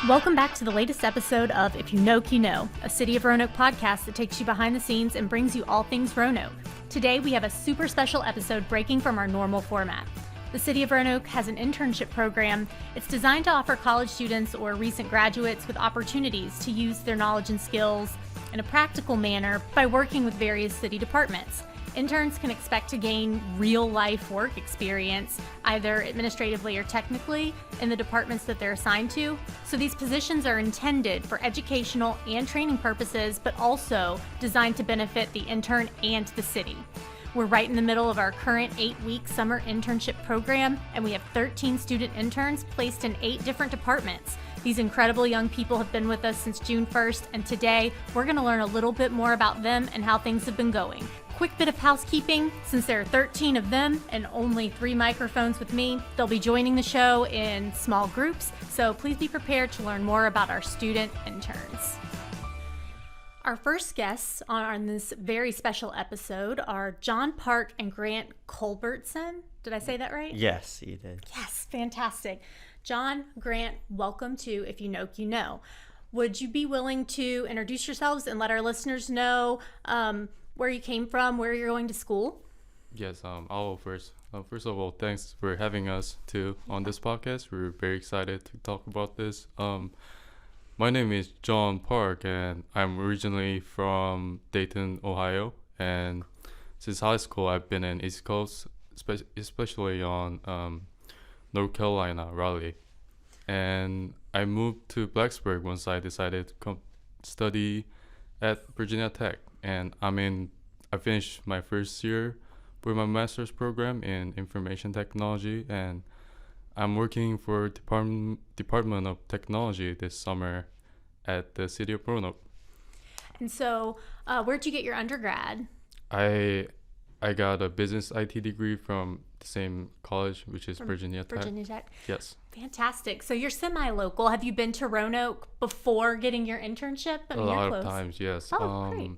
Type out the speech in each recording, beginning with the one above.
Welcome back to the latest episode of If You Noke, You Know, a City of Roanoke podcast that takes you behind the scenes and brings you all things Roanoke. Today, we have a super special episode breaking from our normal format. The City of Roanoke has an internship program. It's designed to offer college students or recent graduates with opportunities to use their knowledge and skills in a practical manner by working with various city departments. Interns can expect to gain real-life work experience, either administratively or technically, in the departments that they're assigned to. So these positions are intended for educational and training purposes, but also designed to benefit the intern and the city. We're right in the middle of our current 8-week summer internship program, and we have 13 student interns placed in 8 different departments. These incredible young people have been with us since June 1st, and today we're going to learn a little bit more about them and how things have been going. Quick bit of housekeeping, since there are 13 of them and only 3 microphones with me, they'll be joining the show in small groups, so please be prepared to learn more about our student interns. Our first guests on this very special episode are John Park and Grant Culbertson. Did I say that right? Yes, you did. Yes, fantastic. John, Grant, welcome to If You Noke, You Know. Would you be willing to introduce yourselves and let our listeners know where you came from, where you're going to school? Yes, I'll go first. First of all, thanks for having us too on this podcast. We're very excited to talk about this. My name is John Park, and I'm originally from Dayton, Ohio. And since high school, I've been in East Coast, especially on North Carolina, Raleigh. And I moved to Blacksburg once I decided to come study at Virginia Tech. And I finished my first year with my master's program in information technology, and I'm working for Department of Technology this summer at the City of Roanoke. And so, where'd you get your undergrad? I got a business IT degree from the same college, which is Virginia Tech. Virginia Tech. Yes. Fantastic. So you're semi-local. Have you been to Roanoke before getting your internship? A lot of times, yes. Oh, great.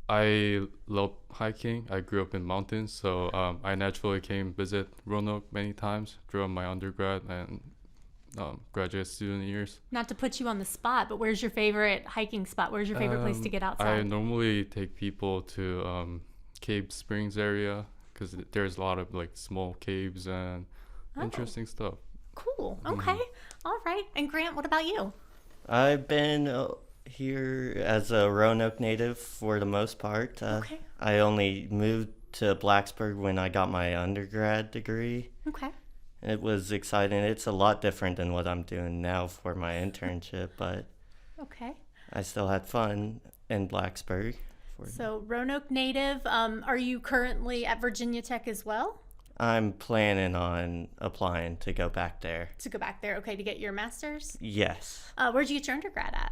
I love hiking. I grew up in mountains, so I naturally came visit Roanoke many times throughout my undergrad and graduate student years. Not to put you on the spot, but where's your favorite hiking spot? Where's your favorite place to get outside? I normally take people to Cave Springs area because there's a lot of like small caves and interesting stuff. Cool. Okay. All right. And Grant, what about you? I've been here as a Roanoke native for the most part. Okay. I only moved to Blacksburg when I got my undergrad degree. Okay. It was exciting. It's a lot different than what I'm doing now for my internship, but okay. I still had fun in Blacksburg. So Roanoke native, are you currently at Virginia Tech as well? I'm planning on applying to go back there. To go back there, okay, to get your master's? Yes. Where'd you get your undergrad at?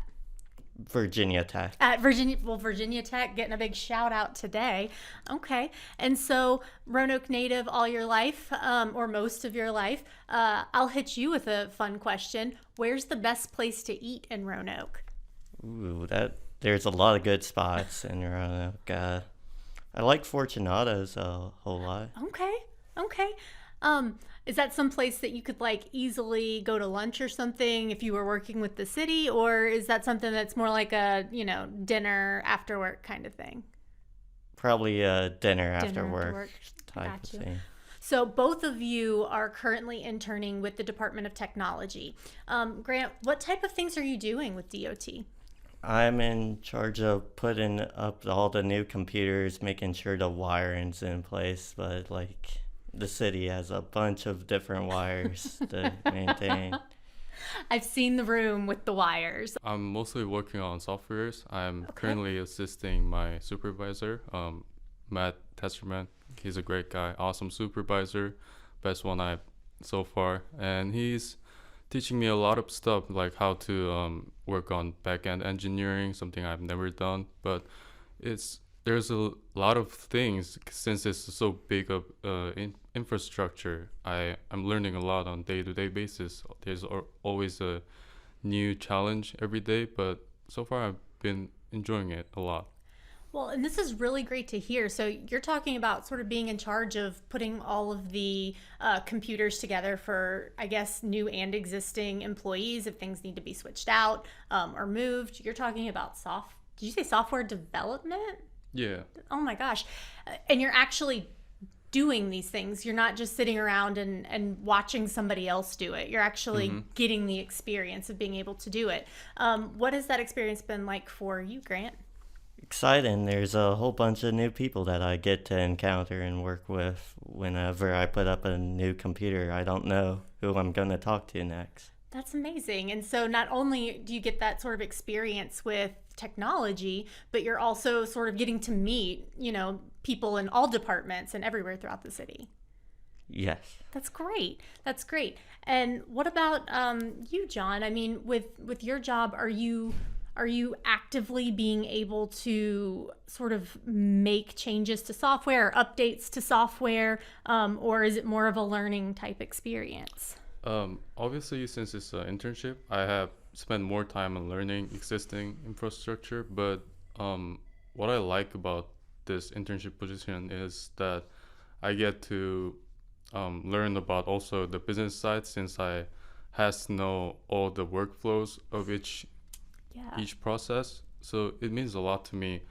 Virginia Tech. At Virginia Tech, getting a big shout out today. Okay. And so Roanoke native all your life, or most of your life. I'll hit you with a fun question. Where's the best place to eat in Roanoke? Ooh, there's a lot of good spots in Roanoke. I like Fortunato's a whole lot. Okay. Is that some place that you could like easily go to lunch or something if you were working with the city, or is that something that's more like a, dinner after work kind of thing? Probably a dinner after work type of thing. So both of you are currently interning with the Department of Technology. Grant, what type of things are you doing with DOT? I'm in charge of putting up all the new computers, making sure the wiring's in place, but the city has a bunch of different wires to maintain. I've seen the room with the wires. I'm mostly working on softwares. I'm currently assisting my supervisor, Matt Testerman. He's a great guy, awesome supervisor, best one I've so far. And he's teaching me a lot of stuff, like how to work on back-end engineering, something I've never done. But there's a lot of things, since it's so big of infrastructure. I'm learning a lot on day-to-day basis. There's always a new challenge every day, but so far I've been enjoying it a lot. Well, and this is really great to hear. So you're talking about sort of being in charge of putting all of the computers together for, I guess, new and existing employees if things need to be switched out or moved. You're talking about did you say software development? Yeah. Oh my gosh. And you're actually doing these things. You're not just sitting around and watching somebody else do it. You're actually getting the experience of being able to do it. What has that experience been like for you, Grant? Exciting. There's a whole bunch of new people that I get to encounter and work with whenever I put up a new computer. I don't know who I'm going to talk to next. That's amazing. And so not only do you get that sort of experience with technology, but you're also sort of getting to meet, people in all departments and everywhere throughout the city. Yes. That's great. That's great. And what about you, John? I mean, with your job, are you actively being able to sort of make changes to software or updates to software, or is it more of a learning type experience? Obviously, since it's an internship, I have spent more time on learning existing infrastructure. But what I like about this internship position is that I get to learn about also the business side, since I has to know all the workflows of each process. So it means a lot to me,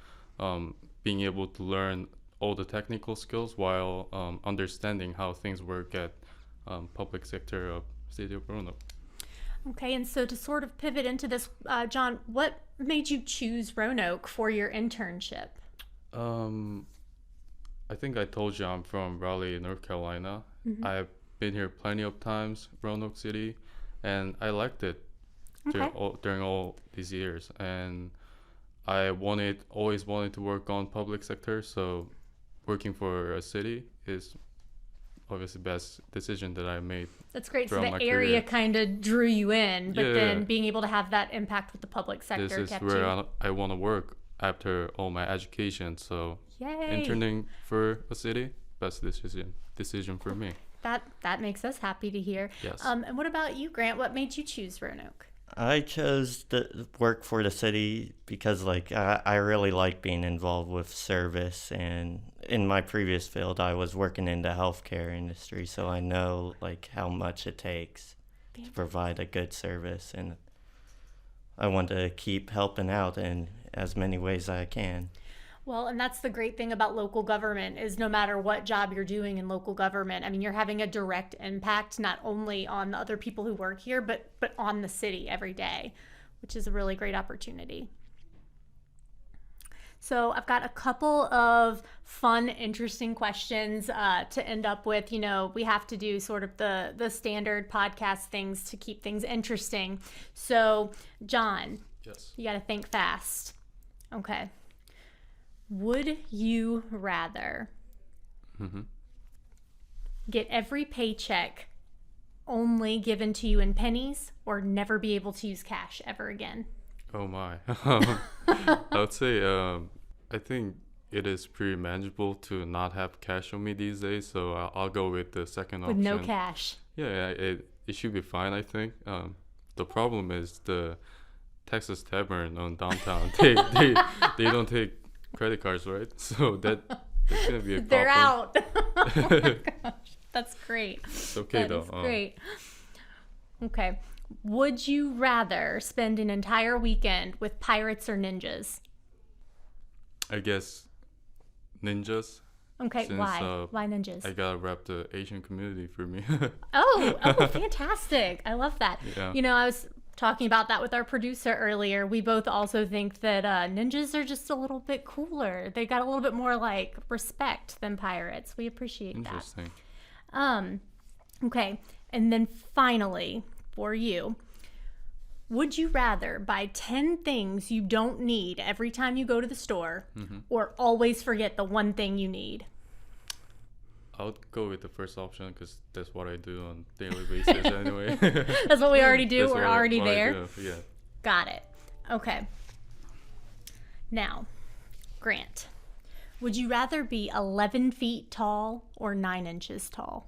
being able to learn all the technical skills while understanding how things work at public sector of City of Roanoke. Okay, and so to sort of pivot into this, John, what made you choose Roanoke for your internship? I think I told you I'm from Raleigh, North Carolina. I've been here plenty of times, Roanoke City, and I liked it during all these years. And I always wanted to work on public sector, so working for a city is obviously the best decision that I made. That's great. So the area kind of drew you in, but then being able to have that impact with the public sector this is where I want to work after all my education. So interning for a city, best decision for me. That makes us happy to hear. Yes. And what about you, Grant? What made you choose Roanoke? I chose to work for the city because I really like being involved with service, and in my previous field I was working in the healthcare industry, so I know how much it takes to provide a good service, and I want to keep helping out in as many ways as I can. Well, and that's the great thing about local government is no matter what job you're doing in local government, I mean, you're having a direct impact not only on the other people who work here, but on the city every day, which is a really great opportunity. So I've got a couple of fun, interesting questions to end up with. We have to do sort of the standard podcast things to keep things interesting. So, John, yes, you got to think fast. Okay. Would you rather get every paycheck only given to you in pennies or never be able to use cash ever again? Oh my. I would say I think it is pretty manageable to not have cash on me these days, so I'll go with the second option. With no cash. Yeah, it should be fine, I think. The problem is the Texas Tavern on downtown. They don't take credit cards, right? So that's gonna be a problem. They're out. Oh my gosh, that's great. It's okay though. That's great. Okay. Would you rather spend an entire weekend with pirates or ninjas? I guess ninjas. Okay, since, why? Why ninjas? I gotta rep the Asian community for me. Oh, fantastic. I love that. Yeah. I was talking about that with our producer earlier. We both also think that ninjas are just a little bit cooler. They got a little bit more respect than pirates. We appreciate Interesting. that. Okay. And then finally, for you, would you rather buy 10 things you don't need every time you go to the store or always forget the one thing you need? I'll go with the first option because that's what I do on a daily basis anyway. That's what we already do. We're already there. Yeah. Got it. Okay. Now, Grant, would you rather be 11 feet tall or 9 inches tall?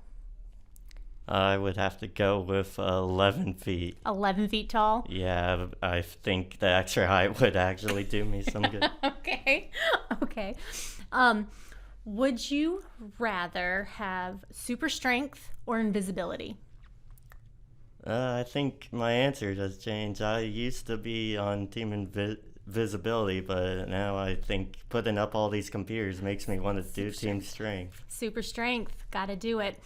I would have to go with 11 feet. 11 feet tall? Yeah, I think the extra height would actually do me some good. Okay. Would you rather have super strength or invisibility? I think my answer does change. I used to be on team invisibility, but now I think putting up all these computers makes me want to do team strength. Super strength. Gotta do it.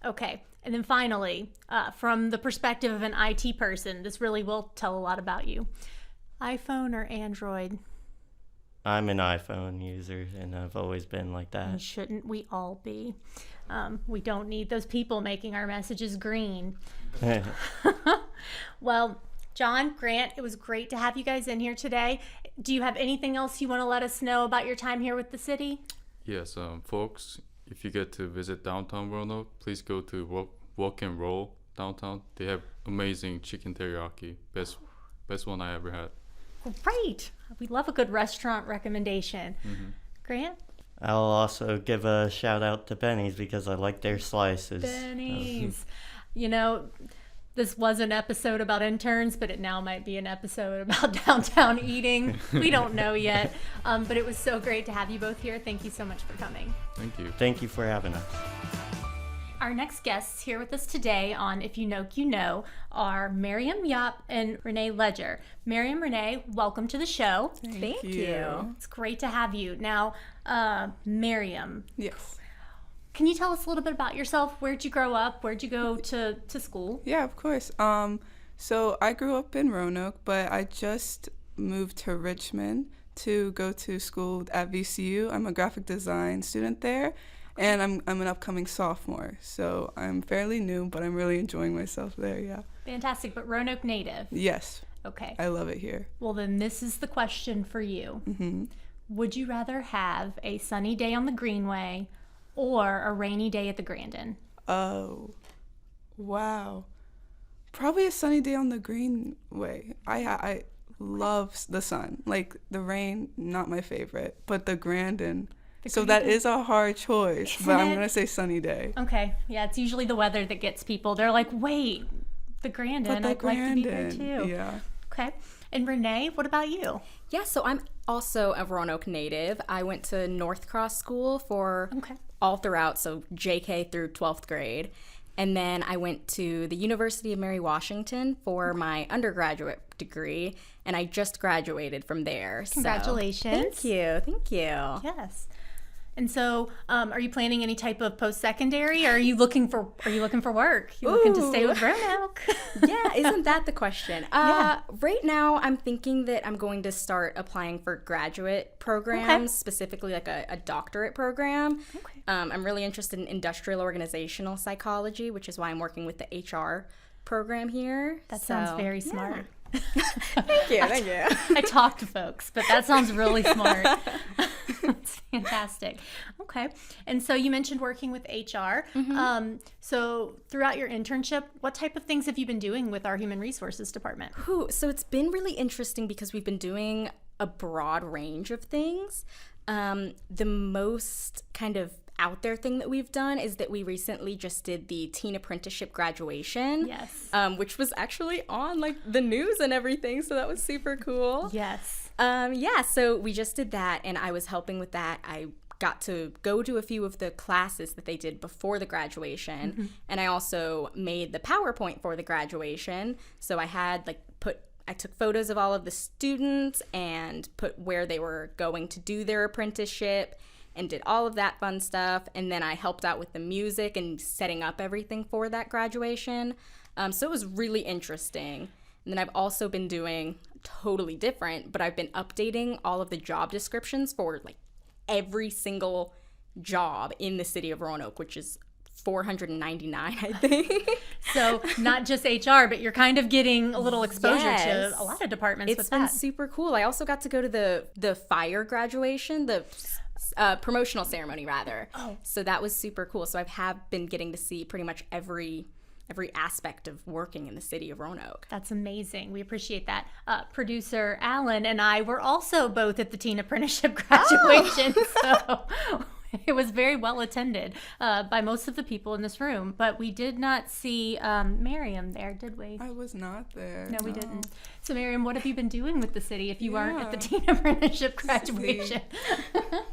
Okay. And then finally, from the perspective of an IT person, this really will tell a lot about you. iPhone or Android? I'm an iPhone user, and I've always been like that. And shouldn't we all be? We don't need those people making our messages green. Well, John, Grant, it was great to have you guys in here today. Do you have anything else you want to let us know about your time here with the city? Yes, folks, if you get to visit downtown Roanoke, please go to Walk and Roll downtown. They have amazing chicken teriyaki. Best one I ever had. Great. We love a good restaurant recommendation. Grant? I'll also give a shout out to Benny's because I like their slices. Benny's. You know, this was an episode about interns, but it now might be an episode about downtown eating. We don't know yet. But it was so great to have you both here. Thank you so much for coming. Thank you. Thank you for having us. Our next guests here with us today on If You Know, You Know are Miriam Yap and Renee Ledger. Miriam, Renee, welcome to the show. Thank you. It's great to have you. Now, Miriam, Yes. can you tell us a little bit about yourself? Where'd you grow up? Where'd you go to school? Yeah, of course. So I grew up in Roanoke, but I just moved to Richmond to go to school at VCU. I'm a graphic design student there, and I'm an upcoming sophomore. So I'm fairly new, but I'm really enjoying myself there, yeah. Fantastic, but Roanoke native. Yes, Okay. I love it here. Well, then this is the question for you. Mm-hmm. Would you rather have a sunny day on the Greenway or a rainy day at the Grandin? Oh, wow. Probably a sunny day on the Greenway. I love the sun. Like, the rain, not my favorite, but the Grandin. So that is a hard choice, but I'm going to say sunny day. Okay. Yeah, it's usually the weather that gets people. They're like, wait, the Grandin, But the I'd like to be there Grandin, too. yeah. Okay. And Renee, what about you? Yeah, so I'm also a Roanoke native. I went to North Cross School for all throughout, so JK through 12th grade. And then I went to the University of Mary Washington for my undergraduate degree, and I just graduated from there. Congratulations. So, thank you. Yes. And so, are you planning any type of post-secondary, or are you looking for work? You looking to stay with Roanoke? Yeah, isn't that the question? Yeah. Right now, I'm thinking that I'm going to start applying for graduate programs, specifically like a doctorate program. Okay. I'm really interested in industrial organizational psychology, which is why I'm working with the HR program here. That sounds very smart. Thank you. I talk to folks, but that sounds really smart. That's fantastic. Okay. And so you mentioned working with HR. So throughout your internship, what type of things have you been doing with our human resources department? So it's been really interesting because we've been doing a broad range of things. The most kind of out there thing that we've done is that we recently just did the teen apprenticeship graduation. Yes. Which was actually on like the news and everything, so that was super cool. Yes. So we just did that, and I was helping with that. I got to go to a few of the classes that they did before the graduation, and I also made the PowerPoint for the graduation. So I had I took photos of all of the students and put where they were going to do their apprenticeship and did all of that fun stuff. And then I helped out with the music and setting up everything for that graduation. So it was really interesting. And then I've also been doing totally different, but I've been updating all of the job descriptions for like every single job in the city of Roanoke, which is 499, I think. So not just HR, but you're kind of getting a little exposure to a lot of departments with that. It's been super cool. I also got to go to the fire graduation, the promotional ceremony rather. Oh. So that was super cool. So I have been getting to see pretty much every aspect of working in the city of Roanoke. That's amazing. We appreciate that. Producer Alan and I were also both at the teen apprenticeship graduation. So It was very well attended by most of the people in this room, but we did not see Miriam there, did we? I was not there. No, we didn't. So, Miriam, what have you been doing with the city if you weren't at the teen apprenticeship graduation?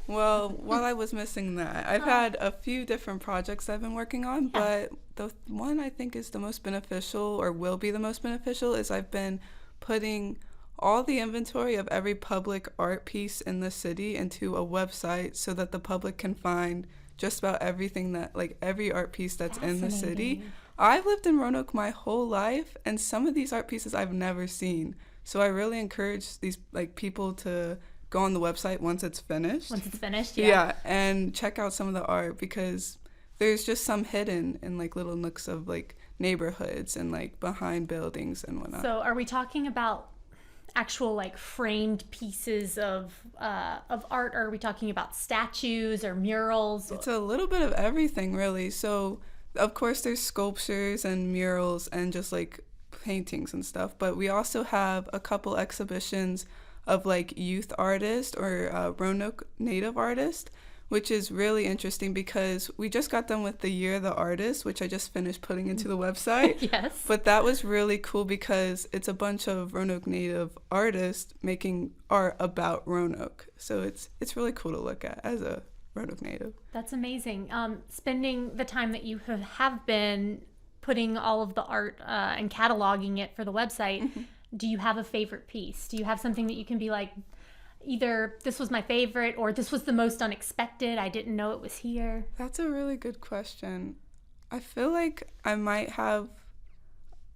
Well, while I was missing that, I've had a few different projects I've been working on, but the one I think is the most beneficial, or will be the most beneficial, is I've been putting all the inventory of every public art piece in the city into a website so that the public can find just about everything that, like, every art piece that's in the city. I've lived in Roanoke my whole life, and some of these art pieces I've never seen. So I really encourage these, like, people to go on the website once it's finished. Once it's finished, Yeah, and check out some of the art, because there's just some hidden in, like, little nooks of, like, neighborhoods and, like, behind buildings and whatnot. So are we talking about actual, like, framed pieces of art, or are we talking about statues or murals? It's a little bit of everything, really. So, of course, there's sculptures and murals and just, like, paintings and stuff, but we also have a couple exhibitions of, like, youth artists or Roanoke native artists, which is really interesting because we just got done with the Year of the Artist, which I just finished putting into the website. Yes. But that was really cool because it's a bunch of Roanoke native artists making art about Roanoke. So it's really cool to look at as a Roanoke native. That's amazing. Spending the time that you have been putting all of the art and cataloging it for the website, do you have a favorite piece? Do you have something that you can be like, either this was my favorite or this was the most unexpected, I didn't know it was here? That's a really good question. I feel like I might have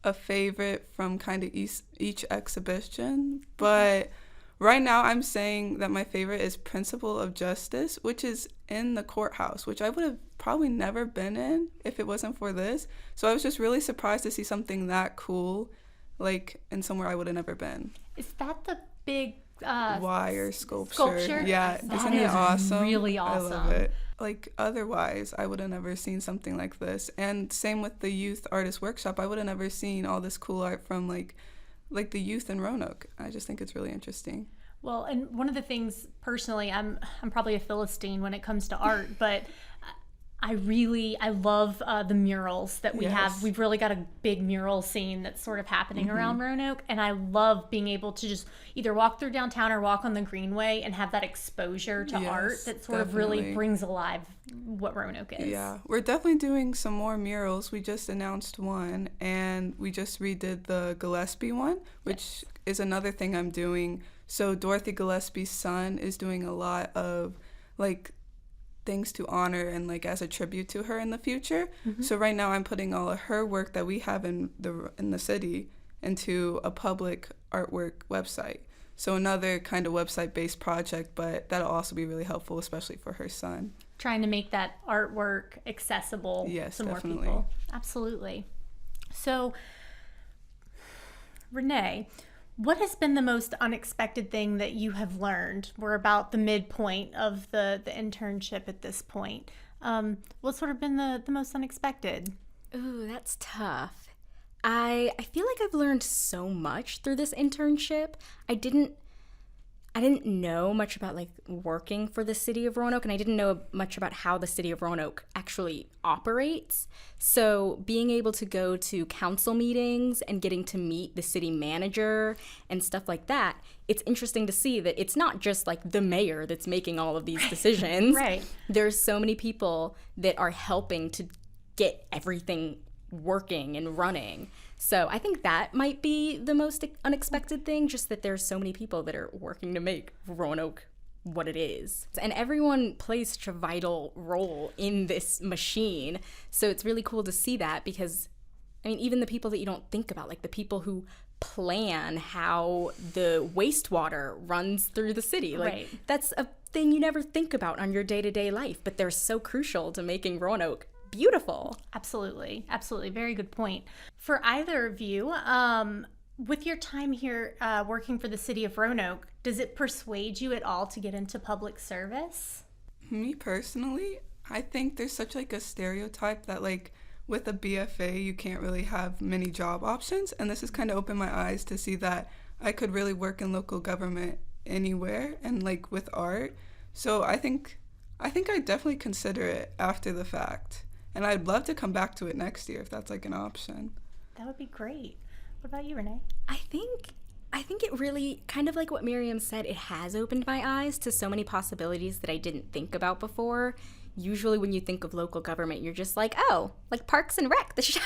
a favorite from kind of each exhibition, but right now I'm saying that my favorite is Principle of Justice, which is in the courthouse, which I would have probably never been in if it wasn't for this. So I was just really surprised to see something that cool, like, in somewhere I would have never been. Is that the big wire sculpture? Yeah, That isn't it is awesome? really awesome. I love it. Like, otherwise I would have never seen something like this. And same with the youth artist workshop, I would have never seen all this cool art from like the youth in Roanoke. I just think it's really interesting. Well, and one of the things personally, I'm probably a Philistine when it comes to art, but I love the murals that we have. We've really got a big mural scene that's sort of happening around Roanoke, and I love being able to just either walk through downtown or walk on the Greenway and have that exposure to art that sort of really brings alive what Roanoke is. Yeah, we're definitely doing some more murals. We just announced one, and we just redid the Gillespie one, which is another thing I'm doing. So Dorothy Gillespie's son is doing a lot of, like, things to honor and, like, as a tribute to her in the future. So right now I'm putting all of her work that we have in the city into a public artwork website. So another kind of website-based project, but that'll also be really helpful, especially for her son. Trying to make that artwork accessible to more people. Absolutely. So, Renee, what has been the most unexpected thing that you have learned? We're about the midpoint of the internship at this point. What's sort of been the most unexpected? Ooh, that's tough. I feel like I've learned so much through this internship. I didn't know much about, like, working for the City of Roanoke, and I didn't know much about how the City of Roanoke actually operates. So being able to go to council meetings and getting to meet the city manager and stuff like that, it's interesting to see that it's not just, like, the mayor that's making all of these decisions. Right. There's so many people that are helping to get everything working and running. So I think that might be the most unexpected thing, just that there's so many people that are working to make Roanoke what it is. And everyone plays such a vital role in this machine. So it's really cool to see that because, I mean, even the people that you don't think about, like the people who plan how the wastewater runs through the city. Like, that's a thing you never think about on your day-to-day life, but they're so crucial to making Roanoke beautiful. Absolutely. Very good point. For either of you, with your time here working for the City of Roanoke, does it persuade you at all to get into public service? Me personally, I think there's such, like, a stereotype that, like, with a BFA you can't really have many job options, and this has kind of opened my eyes to see that I could really work in local government anywhere and, like, with art. So I think I think I'd definitely consider it after the fact. And I'd love to come back to it next year if that's like an option. That would be great. What about you, Renee? I think it really, kind of like what Miriam said, it has opened my eyes to so many possibilities that I didn't think about before. Usually when you think of local government, you're just like, oh, like Parks and Rec, the show.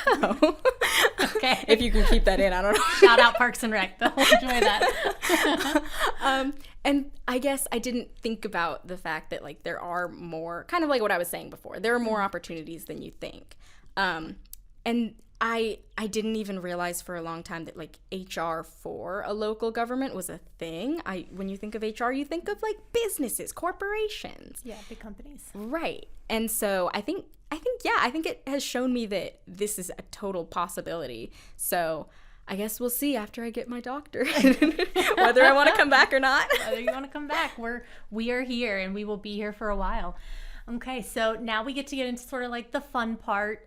Okay. If you can keep that in, I don't know. Shout out Parks and Rec. They'll enjoy that. And I guess I didn't think about the fact that, like, there are more, kind of like what I was saying before, there are more opportunities than you think. And I didn't even realize for a long time that, like, HR for a local government was a thing. When you think of HR, you think of, like, businesses, corporations. Yeah, big companies. Right. And so I think it has shown me that this is a total possibility. So I guess we'll see after I get my doctorate whether I want to come back or not. Whether you want to come back, we are here and we will be here for a while. Okay, so now we get into sort of like the fun part,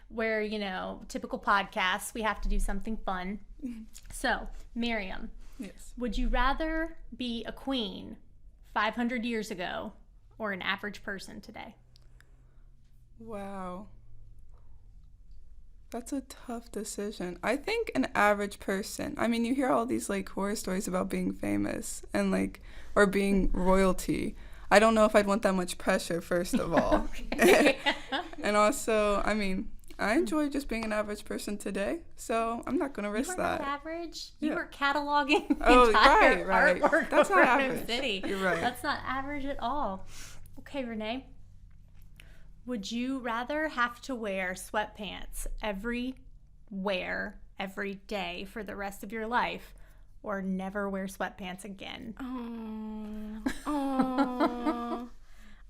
where, you know, typical podcasts, we have to do something fun. So, Miriam, Yes. would you rather be a queen 500 years ago or an average person today? Wow. That's a tough decision. I think an average person. I mean, you hear all these like horror stories about being famous and like, or being royalty. I don't know if I'd want that much pressure, first of all. And also, I mean, I enjoy just being an average person today, so I'm not going to risk You were that. not average. Yeah. You were cataloging the Oh, entire right. artwork That's of not Roanoke average. City. You're right. That's not average at all. Okay, Renee. Would you rather have to wear sweatpants everywhere, every day for the rest of your life, or never wear sweatpants again? Oh.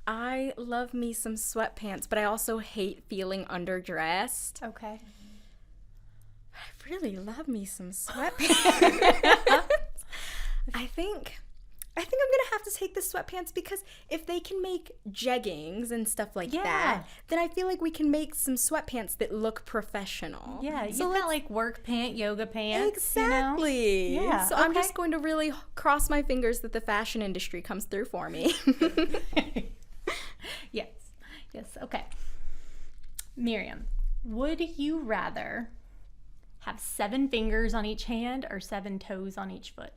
I love me some sweatpants, but I also hate feeling underdressed. Okay. I really love me some sweatpants. I think I'm gonna have to take the sweatpants because if they can make jeggings and stuff like that, then I feel like we can make some sweatpants that look professional. Yeah, you've so got like work pant, yoga pants. exactly. You know? Yeah. So I'm okay. just going to really cross my fingers that the fashion industry comes through for me. Yes. Yes. Okay. Miriam, would you rather have 7 fingers on each hand or 7 toes on each foot?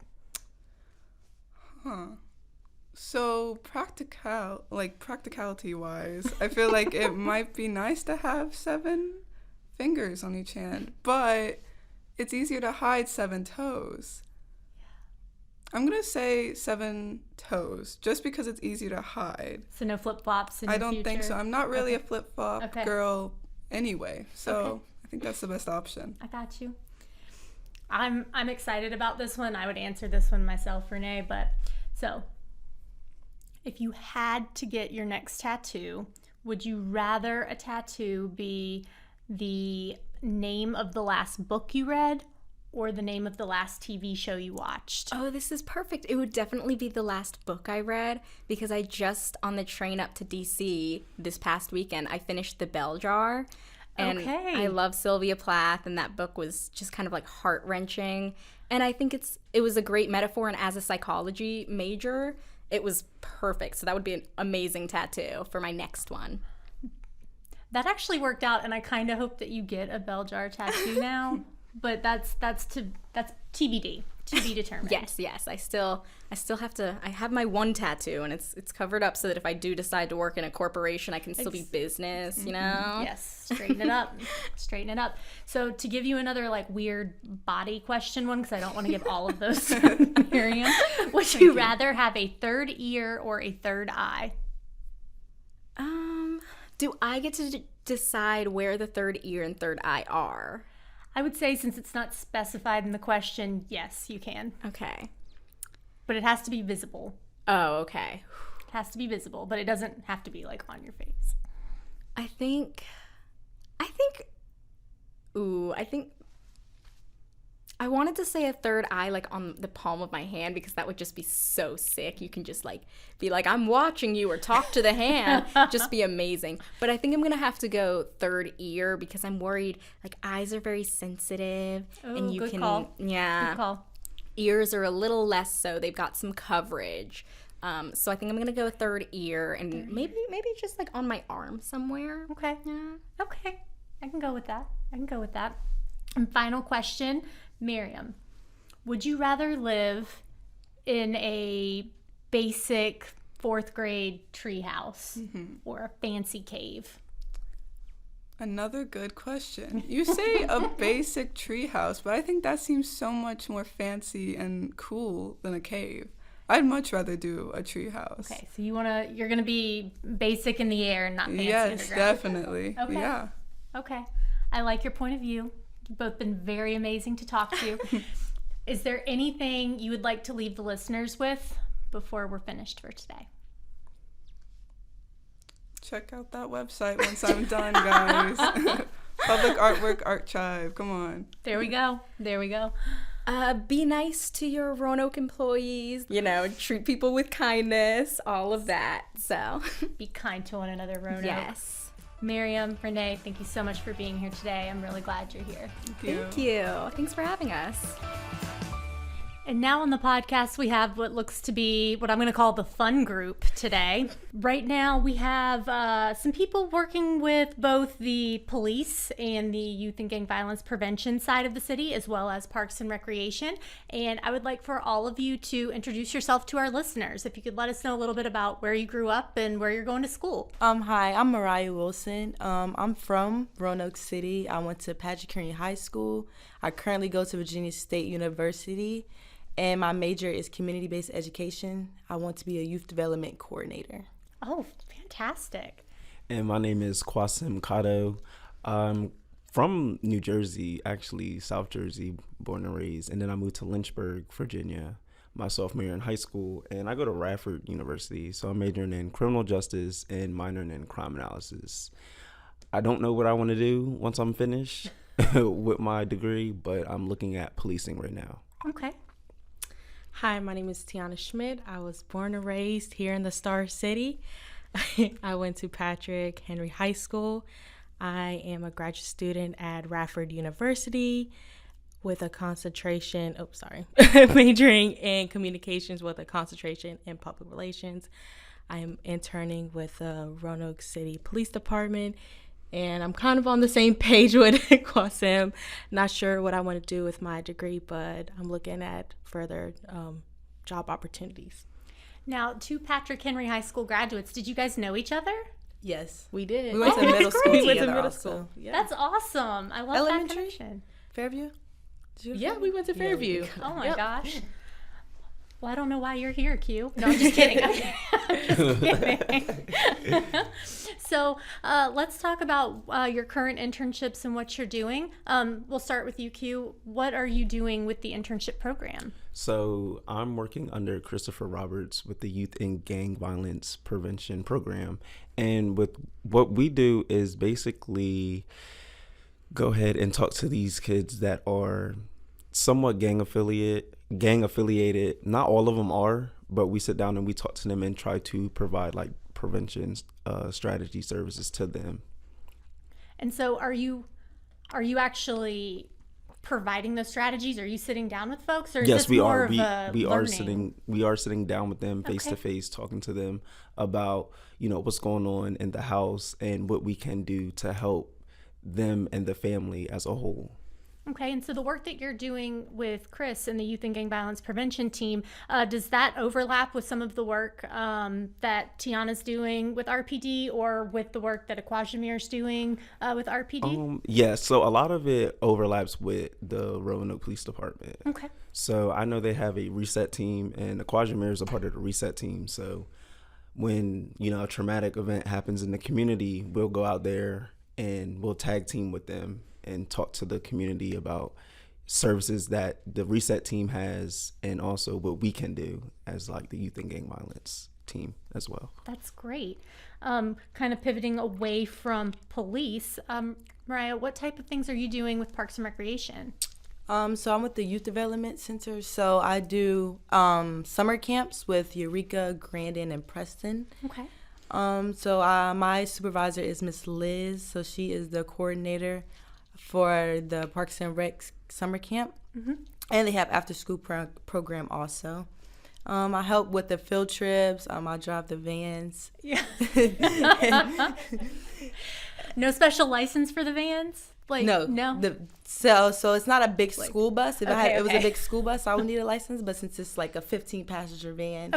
So practicality wise, I feel like it might be nice to have 7 fingers on each hand, but it's easier to hide 7 toes. I'm going to say 7 toes, just because it's easier to hide. So no flip-flops in I the don't think future? so. I'm not really a flip-flop Okay. girl anyway, so Okay. I think that's the best option. I got you. I'm excited about this one. I would answer this one myself, Renee, but so if you had to get your next tattoo, would you rather a tattoo be the name of the last book you read or the name of the last TV show you watched? Oh, this is perfect. It would definitely be the last book I read because I just, on the train up to DC this past weekend, I finished The Bell Jar. And Okay. I love Sylvia Plath, and that book was just kind of like heart-wrenching. And I think it was a great metaphor, and as a psychology major, it was perfect. So that would be an amazing tattoo for my next one. That actually worked out, and I kind of hope that you get a bell jar tattoo now. But that's TBD, to be determined. Yes. I still have to. I have my one tattoo, and it's covered up so that if I do decide to work in a corporation, I can still be business. You know. Yes, straighten it up. Straighten it up. So to give you another like weird body question one, because I don't want to give all of those to Miriam, would you rather have a third ear or a third eye? Do I get to decide where the third ear and third eye are? I would say since it's not specified in the question, yes, you can. Okay. But it has to be visible. Oh, okay. It has to be visible, but it doesn't have to be like on your face. I think I wanted to say a third eye like on the palm of my hand because that would just be so sick. You can just like be like, I'm watching you, or talk to the hand. Just be amazing. But I think I'm gonna have to go third ear because I'm worried like eyes are very sensitive. Oh, and you good can call. yeah. Good call. Ears are a little less so. They've got some coverage. So I think I'm gonna go third ear, and maybe just like on my arm somewhere. Okay. Yeah. Okay. I can go with that. And final question, Miriam, would you rather live in a basic fourth grade treehouse or a fancy cave? Another good question. You say a basic treehouse, but I think that seems so much more fancy and cool than a cave. I'd much rather do a treehouse. Okay, so you're gonna be basic in the air and not fancy Yes, underground. definitely. Okay. Yeah. Okay, I like your point of view. You've both been very amazing to talk to. Is there anything you would like to leave the listeners with before we're finished for today? Check out that website once I'm done, guys. Public Artwork Archive. Come on. There we go. Be nice to your Roanoke employees. Treat people with kindness. All of that. So, Be kind to one another, Roanoke. yes. Miriam, Renee, thank you so much for being here today. I'm really glad you're here. Thank you. Thanks for having us. And now on the podcast, we have what looks to be what I'm going to call the fun group today. Right now, we have some people working with both the police and the youth and gang violence prevention side of the city, as well as parks and recreation. And I would like for all of you to introduce yourself to our listeners. If you could let us know a little bit about where you grew up and where you're going to school. Hi, I'm Mariah Wilson. I'm from Roanoke City. I went to Patrick Henry High School. I currently go to Virginia State University. And my major is community-based education. I want to be a youth development coordinator. Oh, fantastic. And my name is Kwasim Kato. I'm from New Jersey, actually, South Jersey, born and raised. And then I moved to Lynchburg, Virginia, my sophomore year in high school. And I go to Radford University. So I'm majoring in criminal justice and minoring in crime analysis. I don't know what I want to do once I'm finished with my degree, but I'm looking at policing right now. Okay. Hi, my name is Tiana Schmidt. I was born and raised here in the Star City. I went to Patrick Henry High School. I am a graduate student at Radford University with a concentration, majoring in communications with a concentration in public relations. I am interning with the Roanoke City Police Department, and I'm kind of on the same page with Kwasim. Not sure what I want to do with my degree, but I'm looking at further job opportunities. Now, two Patrick Henry High School graduates, did you guys know each other? Yes. We did. We went to middle school We together went to middle also. school. Yeah. That's awesome. I love Elementary? that connection. Fairview? Yeah, we went to Fairview. Oh my gosh. Well, I don't know why you're here, Q. No, I'm just kidding. I'm just kidding. So let's talk about your current internships and what you're doing. We'll start with you, Q. What are you doing with the internship program? So I'm working under Christopher Roberts with the Youth and Gang Violence Prevention Program. And with what we do is basically go ahead and talk to these kids that are somewhat gang affiliated. Not all of them are, but we sit down and we talk to them and try to provide like prevention strategy services to them. And so are you actually providing those strategies? Are you sitting down with folks, or is Yes, this we more are. of a We learning? are sitting down with them face Okay. to face, talking to them about, what's going on in the house and what we can do to help them and the family as a whole. Okay, and so the work that you're doing with Chris and the Youth and Gang Violence Prevention Team, does that overlap with some of the work that Tiana's doing with RPD, or with the work that Aquajimir's doing with RPD? Yes, so a lot of it overlaps with the Roanoke Police Department. Okay. So I know they have a reset team, and Aquajimir is a part of the reset team. So when, a traumatic event happens in the community, we'll go out there and we'll tag team with them and talk to the community about services that the reset team has, and also what we can do as like the youth and gang violence team as well. That's great. Kind of pivoting away from police, Mariah, what type of things are you doing with Parks and Recreation? So I'm with the Youth Development Center. So I do summer camps with Eureka, Grandin, and Preston. Okay. So my supervisor is Miss Liz. So she is the coordinator for the Parks and Rec summer camp. Mm-hmm. And they have after school program also. I help with the field trips. I drive the vans. Yeah. No special license for the vans? Like No. So it's not a big school bus. If it was a big school bus, I would need a license. But since it's like a 15-passenger van,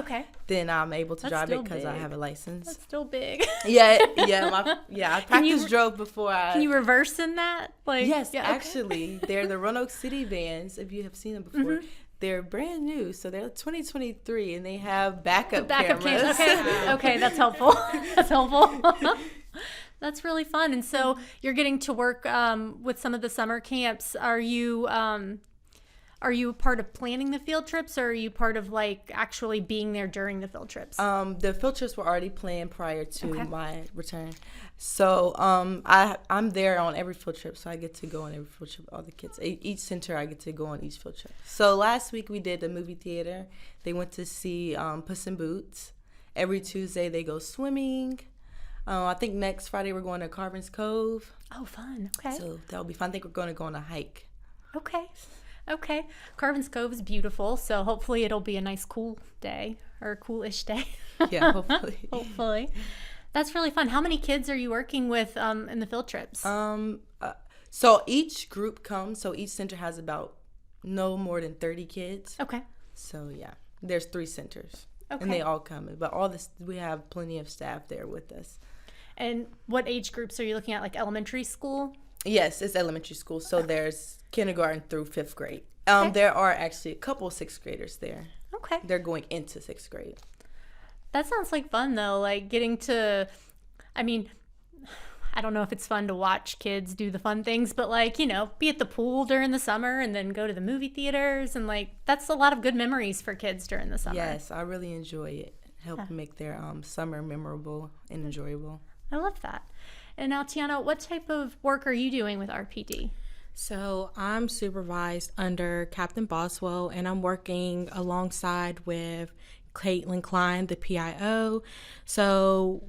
then I'm able to drive it because I have a license. That's still big. I drove before. Can you reverse in that? Like, yes, actually, they're the Roanoke City vans. If you have seen them before. Mm-hmm. They're brand new, so they're 2023, and they have backup cameras. Okay, that's helpful. That's helpful. That's really fun. And so you're getting to work with some of the summer camps. Are you a part of planning the field trips, or are you part of like actually being there during the field trips? The field trips were already planned prior to my return. So I'm there on every field trip, so I get to go on every field trip. All the kids, each center, I get to go on each field trip. So last week we did the movie theater. They went to see Puss in Boots. Every Tuesday they go swimming. I think next Friday we're going to Carvin's Cove. Oh, fun. Okay. So that'll be fun. I think we're going to go on a hike. Okay. Carvin's Cove is beautiful, so hopefully it'll be a nice cool day, or a coolish day. Yeah, hopefully. Hopefully. That's really fun. How many kids are you working with in the field trips? So each group comes, so each center has about no more than 30 kids. Okay. So yeah, there's 3 centers. Okay. And they all come, but we have plenty of staff there with us. And what age groups are you looking at, like elementary school? Yes, it's elementary school. So there's kindergarten through 5th grade. Okay. There are actually a couple of 6th graders there. Okay. They're going into 6th grade. That sounds like fun, though, like getting to, I mean, I don't know if it's fun to watch kids do the fun things, but like, you know, be at the pool during the summer and then go to the movie theaters, and like that's a lot of good memories for kids during the summer. Yes, I really enjoy it. Help make their summer memorable and enjoyable. I love that. And now, Tiana, what type of work are you doing with RPD? So I'm supervised under Captain Boswell, and I'm working alongside with Caitlin Klein, the PIO. So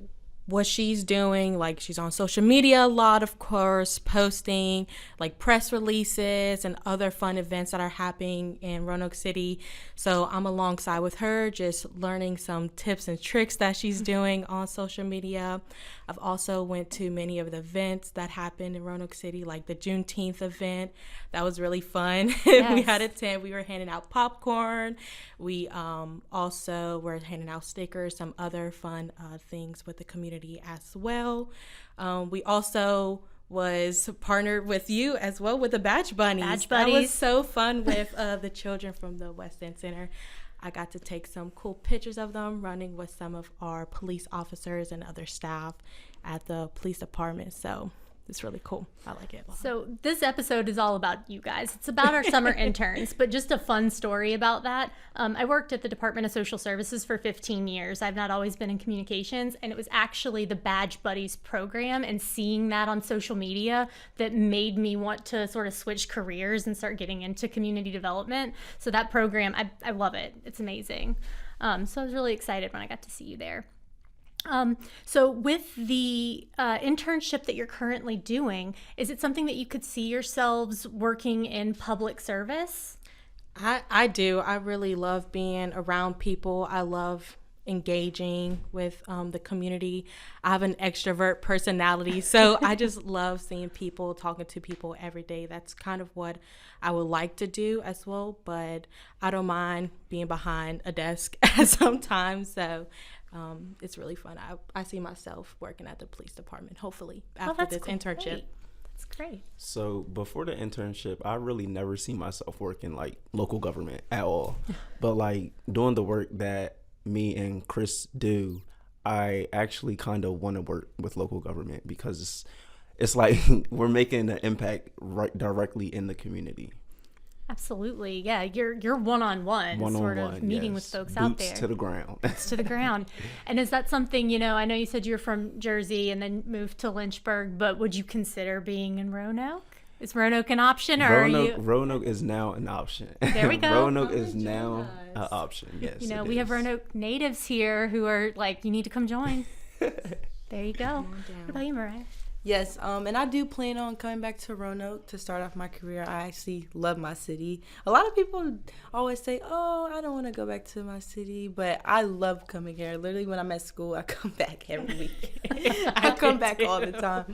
what she's doing, like she's on social media a lot, of course, posting like press releases and other fun events that are happening in Roanoke City. So I'm alongside with her, just learning some tips and tricks that she's doing on social media. I've also went to many of the events that happened in Roanoke City, like the Juneteenth event. That was really fun. Yes. We had a tent. We were handing out popcorn. We also were handing out stickers, some other fun things with the community as well. We also was partnered with you as well with the Badge Bunnies. Badge Buddies. That was so fun with the children from the West End Center. I got to take some cool pictures of them running with some of our police officers and other staff at the police department. So it's really cool. I like it. So this episode is all about you guys. It's about our summer interns, but just a fun story about that. I worked at the Department of Social Services for 15 years. I've not always been in communications, and it was actually the Badge Buddies program and seeing that on social media that made me want to sort of switch careers and start getting into community development. So that program, I love it. It's amazing. So I was really excited when I got to see you there. So with the internship that you're currently doing, is it something that you could see yourselves working in public service? I do. I really love being around people. I love engaging with the community. I have an extrovert personality, so I just love seeing people, talking to people every day. That's kind of what I would like to do as well, but I don't mind being behind a desk sometimes. So it's really fun. I see myself working at the police department, hopefully, after this internship. Great. That's great. So before the internship, I really never see myself working like local government at all. But like doing the work that me and Chris do, I actually kind of want to work with local government because it's like we're making an impact right directly in the community. Absolutely. Yeah, you're one-on-one sort of meeting with folks out there. Boots to the ground. Boots to the ground. And is that something, you know, I know you said you're from Jersey and then moved to Lynchburg, but would you consider being in Roanoke? Is Roanoke an option, or Roanoke is now an option. There we go. Roanoke is now an option. Yes. You know, we have Roanoke natives here who are like, you need to come join. There you go. What about you, Mariah? Yes, and I do plan on coming back to Roanoke to start off my career. I actually love my city. A lot of people always say, "Oh, I don't want to go back to my city," but I love coming here. Literally, when I'm at school, I come back every week. I come back all the time.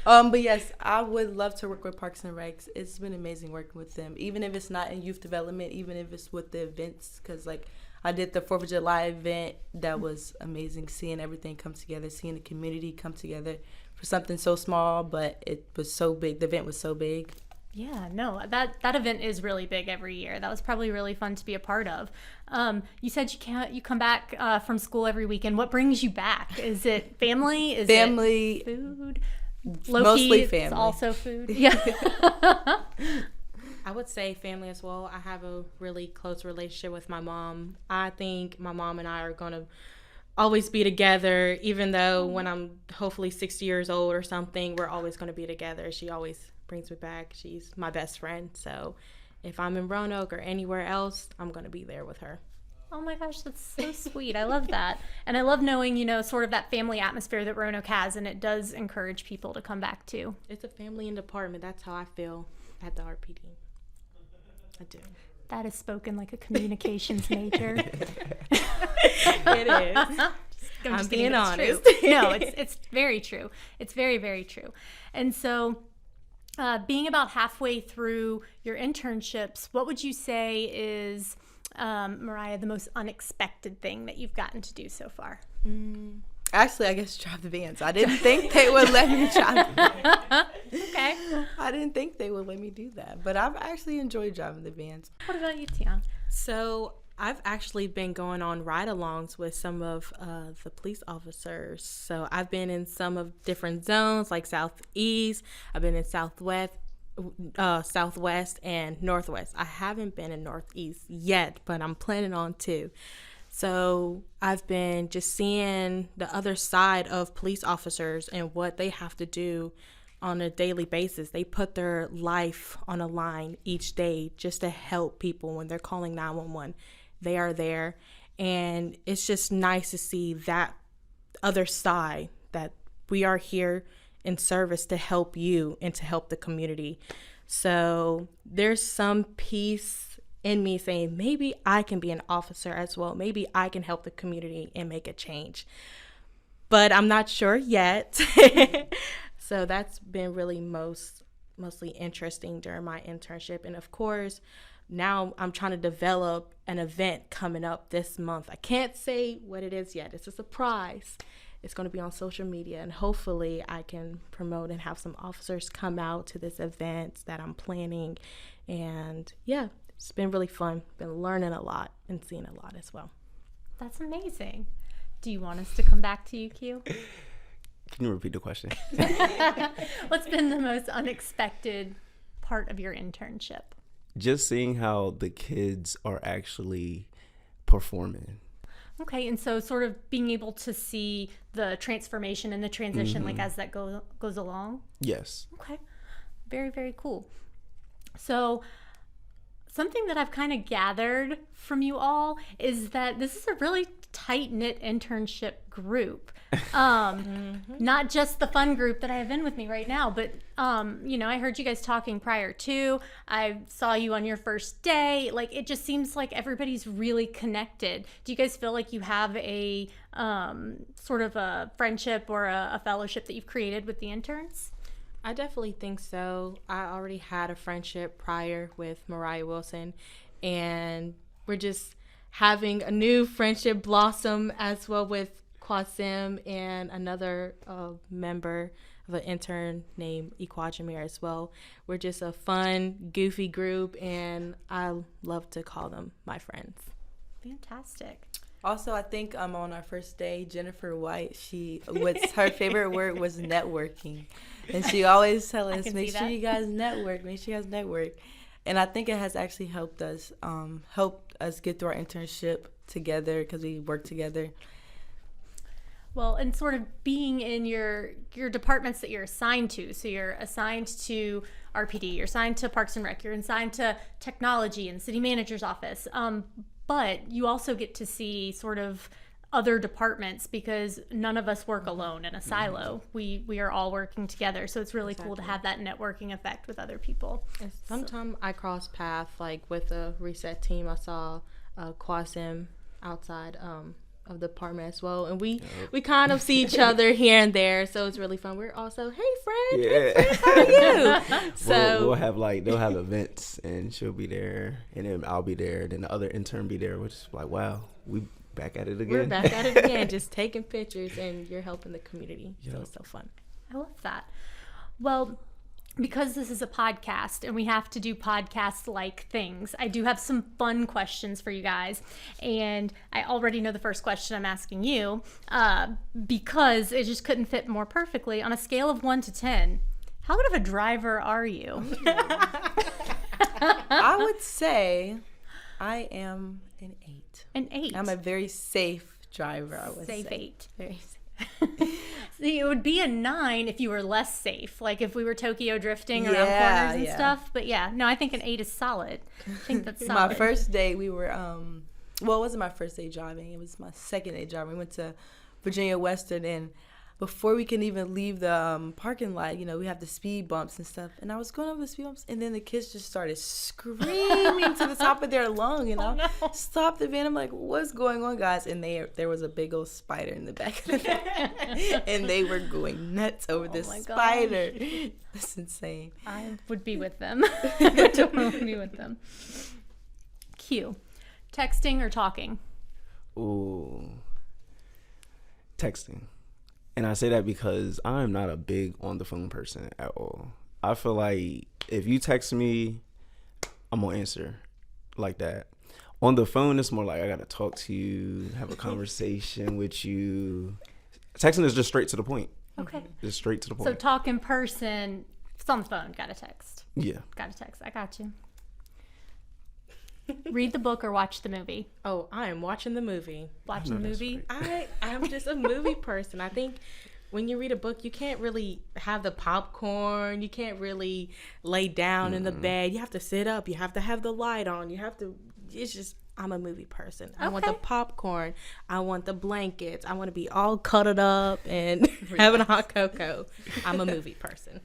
But yes, I would love to work with Parks and Recs. It's been amazing working with them, even if it's not in youth development, even if it's with the events, because like I did the 4th of July event. That was amazing, seeing everything come together, seeing the community come together for something so small, but it was so big. The event was so big. Yeah, no, that event is really big every year. That was probably really fun to be a part of. You said you come back from school every weekend. What brings you back? Is it family? Is Family. it food? Mostly family. It's also food. Yeah. I would say family as well. I have a really close relationship with my mom. I think my mom and I are going to always be together, even though when I'm hopefully 60 years old or something, we're always going to be together. She always brings me back. She's my best friend. So if I'm in Roanoke or anywhere else, I'm going to be there with her. Oh my gosh, that's so sweet. I love that. And I love knowing, sort of that family atmosphere that Roanoke has, and it does encourage people to come back to. It's a family and department. That's how I feel at the RPD. I do. That is spoken like a communications major. It is. I'm being honest. No, it's very true. It's very, very true. And so being about halfway through your internships, what would you say is, Mariah, the most unexpected thing that you've gotten to do so far? Actually, I guess drive the vans. I didn't think they would let me drive them. Okay. I didn't think they would let me do that, but I've actually enjoyed driving the vans. What about you, Tiana? So I've actually been going on ride-alongs with some of the police officers. So I've been in some of different zones, like Southeast. I've been in Southwest, and Northwest. I haven't been in Northeast yet, but I'm planning on to. So I've been just seeing the other side of police officers and what they have to do on a daily basis. They put their life on a line each day just to help people when they're calling 911. They are there. And it's just nice to see that other side, that we are here in service to help you and to help the community. So there's some peace in me saying, maybe I can be an officer as well. Maybe I can help the community and make a change. But I'm not sure yet. So that's been really mostly interesting during my internship. And of course, now I'm trying to develop an event coming up this month. I can't say what it is yet. It's a surprise. It's going to be on social media, and hopefully I can promote and have some officers come out to this event that I'm planning. And yeah, it's been really fun. Been learning a lot and seeing a lot as well. That's amazing. Do you want us to come back to you, Q? Can you repeat the question? What's been the most unexpected part of your internship? Just seeing how the kids are actually performing. Okay, and so sort of being able to see the transformation and the transition, like as that goes along? Yes. Okay, very, very cool. So something that I've kind of gathered from you all is that this is a really tight-knit internship group. Not just the fun group that I have in with me right now, but, I heard you guys talking prior to. I saw you on your first day. Like, it just seems like everybody's really connected. Do you guys feel like you have a sort of a friendship or a fellowship that you've created with the interns? I definitely think so. I already had a friendship prior with Mariah Wilson, and we're just having a new friendship blossom as well with Kwasim and another member of an intern named Ikwajimir as well. We're just a fun, goofy group, and I love to call them my friends. Fantastic. Also, I think on our first day, Jennifer White, her favorite word was networking. And she always tell us, make sure you guys network, And I think it has actually helped us get through our internship together because we work together. Well, and sort of being in your departments that you're assigned to. So you're assigned to RPD, you're assigned to Parks and Rec, you're assigned to technology and city manager's office. But you also get to see sort of other departments, because none of us work alone in a silo. We are all working together, so it's really cool to have that networking effect with other people. Sometimes I cross paths, like with the reset team. I saw Quasim outside of the department as well, and we kind of see each other here and there, so it's really fun. We're also, hey friend, hey friend, how are you? So we'll have they'll have events, and she'll be there, and then I'll be there, then the other intern be there, which is like, wow, we back at it again. We're back at it again, just taking pictures, and you're helping the community. So it's so fun. I love that. Well, because this is a podcast and we have to do podcast-like things, I do have some fun questions for you guys. And I already know the first question I'm asking you, because it just couldn't fit more perfectly. On a scale of 1 to 10, how good of a driver are you? I would say I am an 8. An 8. I'm a very safe driver, I would say. Safe 8. Very safe. See, it would be a 9 if you were less safe, like if we were Tokyo drifting around corners and stuff. But yeah, no, I think an 8 is solid. I think that's solid. My first day, we were, well, it wasn't my first day driving. It was my second day driving. We went to Virginia Western, and before we can even leave the parking lot, we have the speed bumps and stuff. And I was going over the speed bumps, and then the kids just started screaming to the top of their lung. And I stopped the van. I'm like, what's going on, guys? And there was a big old spider in the back of the van. And they were going nuts over this spider. That's insane. I would be with them. I would totally be with them. Q. Texting or talking? Ooh. Texting. And I say that because I'm not a big on the phone person at all. I feel like if you text me, I'm going to answer like that. On the phone, it's more like I got to talk to you, have a conversation with you. Texting is just straight to the point. Okay. Just straight to the point. So talk in person, if it's on the phone, got to text. Yeah. Got to text. I got you. Read the book or watch the movie? Oh, I am watching the movie. Watching the movie? I'm just a movie person. I think when you read a book, you can't really have the popcorn. You can't really lay down in the bed. You have to sit up. You have to have the light on. I'm a movie person. I want the popcorn. I want the blankets. I want to be all cuddled up and having a hot cocoa. I'm a movie person.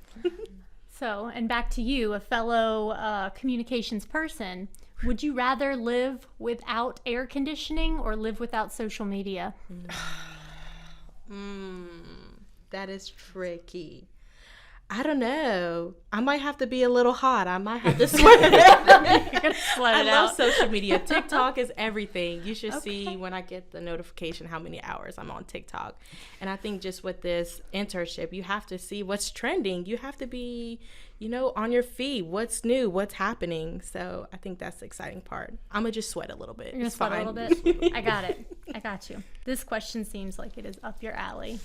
So, and back to you, a fellow communications person. Would you rather live without air conditioning or live without social media? That is tricky. I don't know. I might have to be a little hot. I might have to sweat it out. I love social media. TikTok is everything. You should see when I get the notification how many hours I'm on TikTok. And I think just with this internship, you have to see what's trending. You have to be, on your feet. What's new? What's happening? So I think that's the exciting part. I'm going to just sweat a little bit. You're going to sweat a little bit? I got it. I got you. This question seems like it is up your alley.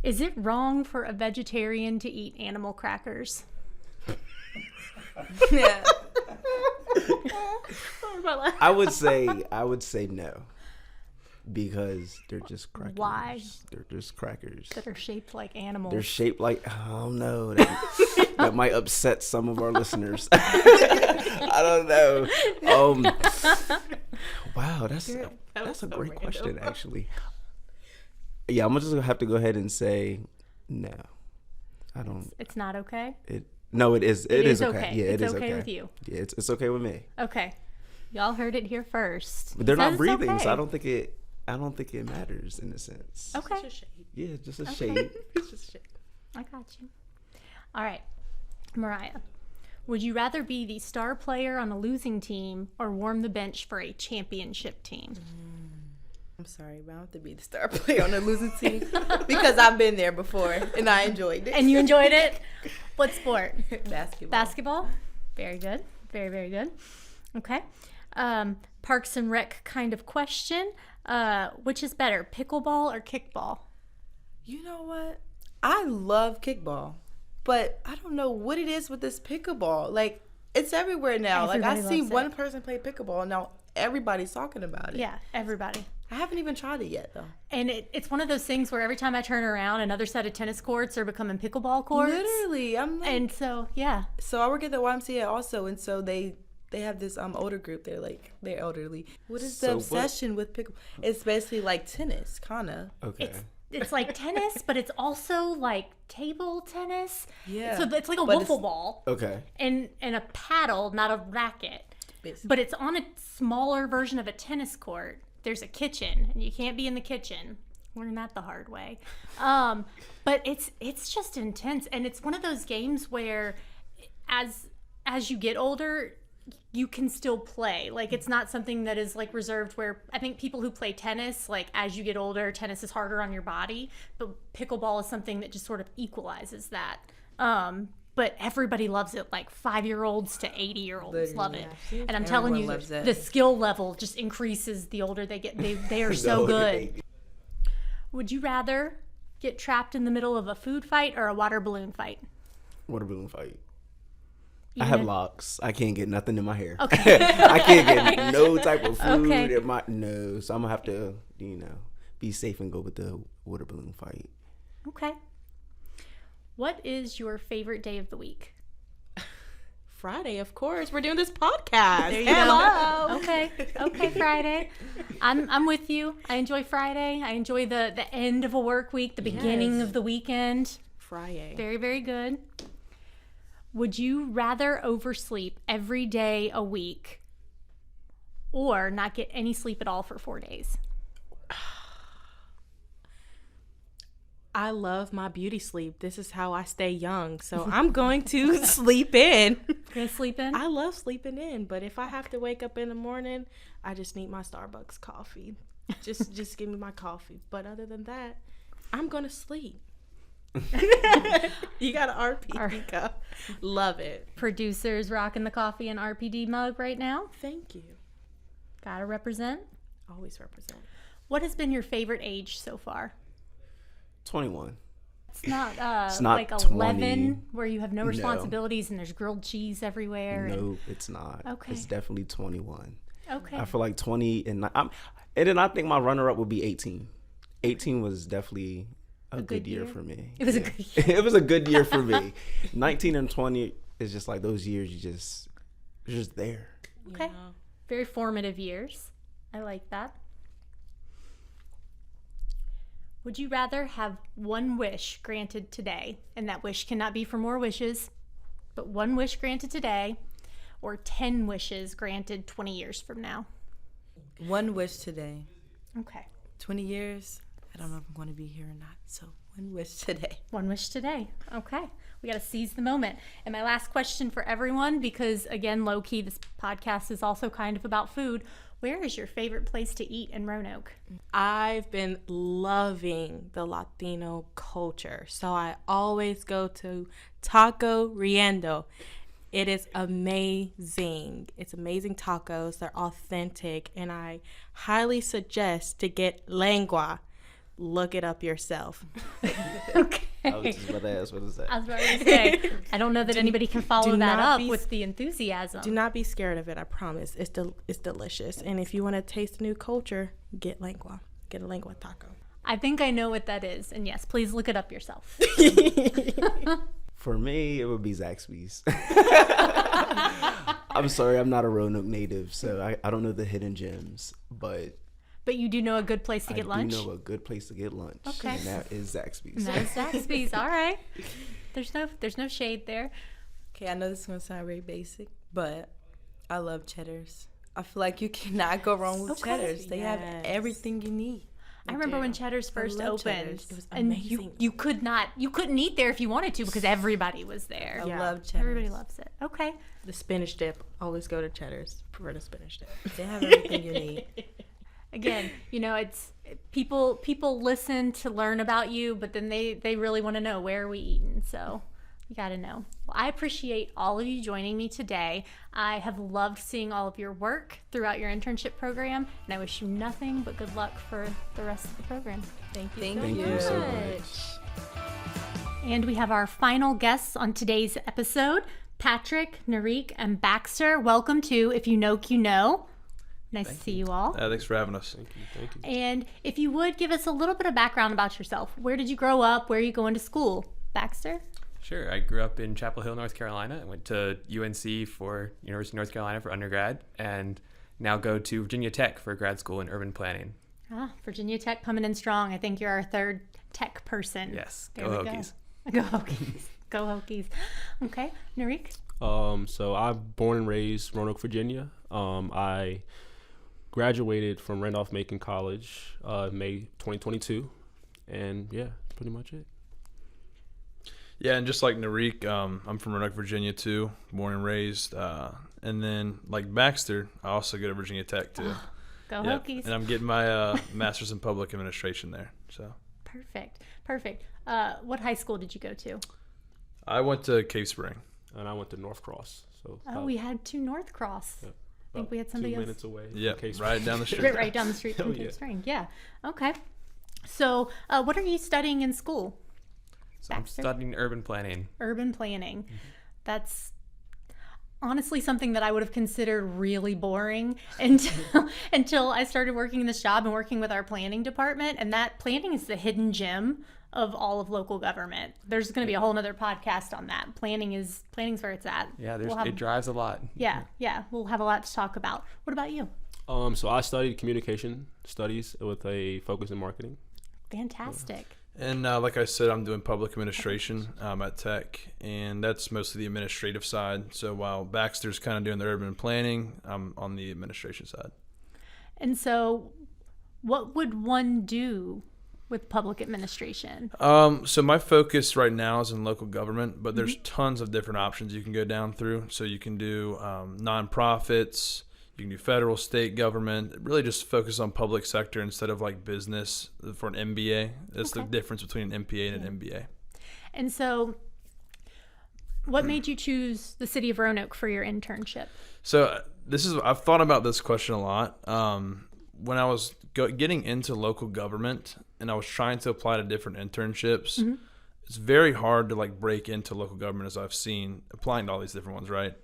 Is it wrong for a vegetarian to eat animal crackers? Yeah. I would say no. Because they're just crackers. Why? They're just crackers. That are shaped like animals. They're shaped like, oh no, that might upset some of our listeners. I don't know. Wow, that's a great question, actually. Yeah, I'm just gonna have to go ahead and say no. I don't. It's not okay. No, it is. It is okay. Yeah, it's it is okay with you. Yeah, it's okay with me. Okay, y'all heard it here first. But they're not breathing, okay. so I don't think it matters in a sense. Okay. It's just shade. Yeah, just a shade. It's just shade. I got you. All right, Mariah. Would you rather be the star player on a losing team or warm the bench for a championship team? I'm sorry, but I have to be the star player on a losing team because I've been there before and I enjoyed it. And you enjoyed it? What sport? Basketball. Basketball? Very good. Very, very good. Okay. Parks and Rec kind of question. Which is better, pickleball or kickball? You know what? I love kickball, but I don't know what it is with this pickleball. Like, it's everywhere now. Everybody I see loves one it. person play pickleball, and now everybody's talking about it. Yeah, everybody. I haven't even tried it yet, though. And it's one of those things where every time I turn around, another set of tennis courts are becoming pickleball courts. Literally. I'm like, And so, yeah. so I work at the YMCA also, and so they they have this older group. They're elderly. What is So the what- obsession with pickle? It's basically like tennis, kinda. Okay. It's like tennis, but it's also like table tennis. Yeah. So it's like a But wiffle ball Okay. and a paddle, not a racket. Basically. But it's on a smaller version of a tennis court. There's a kitchen, and you can't be in the kitchen. Learned that the hard way. But it's just intense, and it's one of those games where, as you get older, you can still play. Like, it's not something that is like reserved where I think people who play tennis, like as you get older, tennis is harder on your body. But pickleball is something that just sort of equalizes that. But everybody loves it. Like 5-year-olds to 80-year-olds love it. And I'm telling you, loves it. the skill level just increases the older they get. They are so good. Would you rather get trapped in the middle of a food fight or a water balloon fight? Water balloon fight. You I have know- locks. I can't get nothing in my hair. Okay. I can't get no type of food Okay. in my no. So I'm gonna have to, be safe and go with the water balloon fight. Okay. What is your favorite day of the week? Friday, of course. We're doing this podcast. There you go. Okay, Friday. I'm with you. I enjoy Friday. I enjoy the end of a work week, the beginning of the weekend. Friday. Very, very good. Would you rather oversleep every day a week or not get any sleep at all for 4 days? I love my beauty sleep. This is how I stay young. So I'm going to sleep in. Gonna sleep in? I love sleeping in, but if I have to wake up in the morning, I just need my Starbucks coffee. Just give me my coffee. But other than that, I'm going to sleep. You got an RPD cup. Love it. Producers rocking the coffee and RPD mug right now. Thank you. Gotta represent. Always represent. What has been your favorite age so far? 21. It's not, It's not like 20. 11 where you have no No. responsibilities and there's grilled cheese everywhere. No, it's not. Okay. It's definitely 21. Okay. I feel like 20 and then I think my runner-up would be 18. 18 was definitely a good good year year? for me. It was a Yeah. good year. It was a good year for me. 19 and 20 is just like those years you're just there. Okay. Very formative years. I like that. Would you rather have one wish granted today, and that wish cannot be for more wishes, but one wish granted today, or 10 wishes granted 20 years from now? One wish today. Okay. 20 years. I don't know if I'm going to be here or not. So one wish today. One wish today. Okay. We got to seize the moment. And my last question for everyone, because again, low key, this podcast is also kind of about food. Where is your favorite place to eat in Roanoke? I've been loving the Latino culture. So I always go to Taco Riendo. It is amazing. It's amazing tacos. They're authentic. And I highly suggest to get lengua. Look it up yourself. Okay. I was just about to ask, what is that? I was about to say, I don't know that anybody can follow do that not up be- with the enthusiasm. Do not be scared of it. I promise. It's delicious. And if you want to taste a new culture, get lengua. Get a lengua taco. I think I know what that is. And yes, please look it up yourself. For me, it would be Zaxby's. I'm sorry, I'm not a Roanoke native, so I don't know the hidden gems, but But you do know a good place to get lunch? I do know a good place to get lunch. Okay. And that is Zaxby's. Nice Zaxby's. All right. There's no shade there. Okay, I know this is going to sound very basic, but I love Cheddars. I feel like you cannot go wrong with Okay. Cheddars. They have Yes. everything you need. I remember when Cheddar's first love opened, Cheddar's. It was and amazing. you couldn't eat there if you wanted to because everybody was there. I Yeah. love Cheddars. Everybody loves it. Okay. The spinach dip. Always go to Cheddar's for the spinach dip. They have everything you need. Again, it's people listen to learn about you, but then they really want to know, where are we eating? So you got to know. Well, I appreciate all of you joining me today. I have loved seeing all of your work throughout your internship program, and I wish you nothing but good luck for the rest of the program. Thank you. Thank Thank you so much. And we have our final guests on today's episode, Patrick, Narik, and Baxter. Welcome to If You Noke, You Know. Nice to see you all. Thanks for having us. Thank you. And if you would give us a little bit of background about yourself. Where did you grow up? Where are you going to school? Baxter? Sure. I grew up in Chapel Hill, North Carolina. I went to UNC for University of North Carolina for undergrad, and now go to Virginia Tech for grad school in urban planning. Virginia Tech coming in strong. I think you're our third tech person. Yes. There Go we Hokies. Go Hokies. Go Hokies. Okay, Narik? So I'm born and raised Roanoke, Virginia. I graduated from Randolph-Macon College May 2022, and yeah, pretty much it. Yeah, and just like Narik, I'm from Roanoke, Virginia too, born and raised. And then like Baxter, I also go to Virginia Tech too. Go Yep. Hokies. And I'm getting my master's in public administration there. So Perfect. What high school did you go to? I went to Cave Spring. And I went to North Cross. So We had two North Cross. Yep. I think we had somebody 2 else. minutes away. Yeah, from Case right down the street. Right down the street from Oh, Cave yeah. Spring. Yeah. Okay. So, what are you studying in school? So I'm Baxter? studying urban planning. Urban planning. That's honestly something that I would have considered really boring until I started working in this job and working with our planning department. And that planning is the hidden gem of all of local government. There's going to be a whole nother podcast on that. Planning's where it's at. Yeah, We'll it drives a lot. Yeah. We'll have a lot to talk about. What about you? So I studied communication studies with a focus in marketing. Fantastic. And like I said, I'm doing public administration at Tech, and that's mostly the administrative side. So while Baxter's kind of doing the urban planning, I'm on the administration side. And so, what would one do with public administration? So my focus right now is in local government, but there's tons of different options you can go down through. So you can do nonprofits, you can do federal, state government, really just focus on public sector instead of like business for an MBA. That's the difference between an MPA and an MBA. And so, what made you choose the City of Roanoke for your internship? So I've thought about this question a lot. When I was getting into local government and I was trying to apply to different internships, it's very hard to like break into local government, as I've seen applying to all these different ones, right?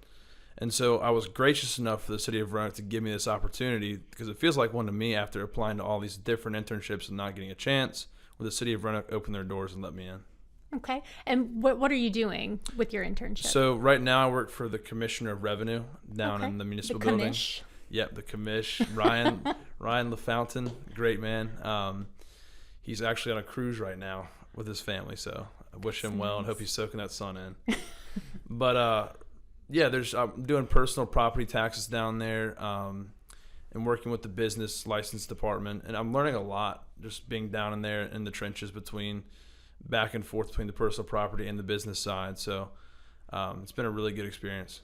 And so I was gracious enough for the City of Roanoke to give me this opportunity, because it feels like one to me after applying to all these different internships and not getting a chance, where the City of Roanoke opened their doors and let me in. Okay. And what are you doing with your internship? So right now I work for the Commissioner of Revenue down in the municipal building. Commish. Yep, the commish. Ryan LaFountain, great man. He's actually on a cruise right now with his family, so I wish him well and hope he's soaking that sun in. But yeah, I'm doing personal property taxes down there, and working with the business license department, and I'm learning a lot just being down in there in the trenches back and forth between the personal property and the business side. So it's been a really good experience.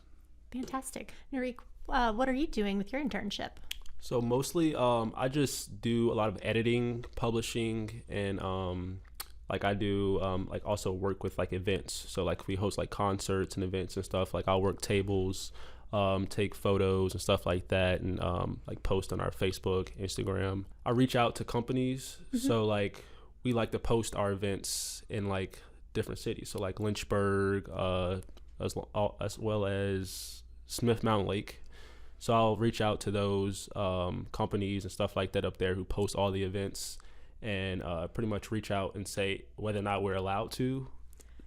Fantastic. Narik, what are you doing with your internship? So mostly I just do a lot of editing, publishing, and like I do like also work with like events. So like we host like concerts and events and stuff. Like I'll work tables, take photos and stuff like that, and like post on our Facebook, Instagram. I reach out to companies. So like we like to post our events in like different cities. So like Lynchburg, as well as Smith Mountain Lake. So I'll reach out to those companies and stuff like that up there who post all the events, and pretty much reach out and say whether or not we're allowed to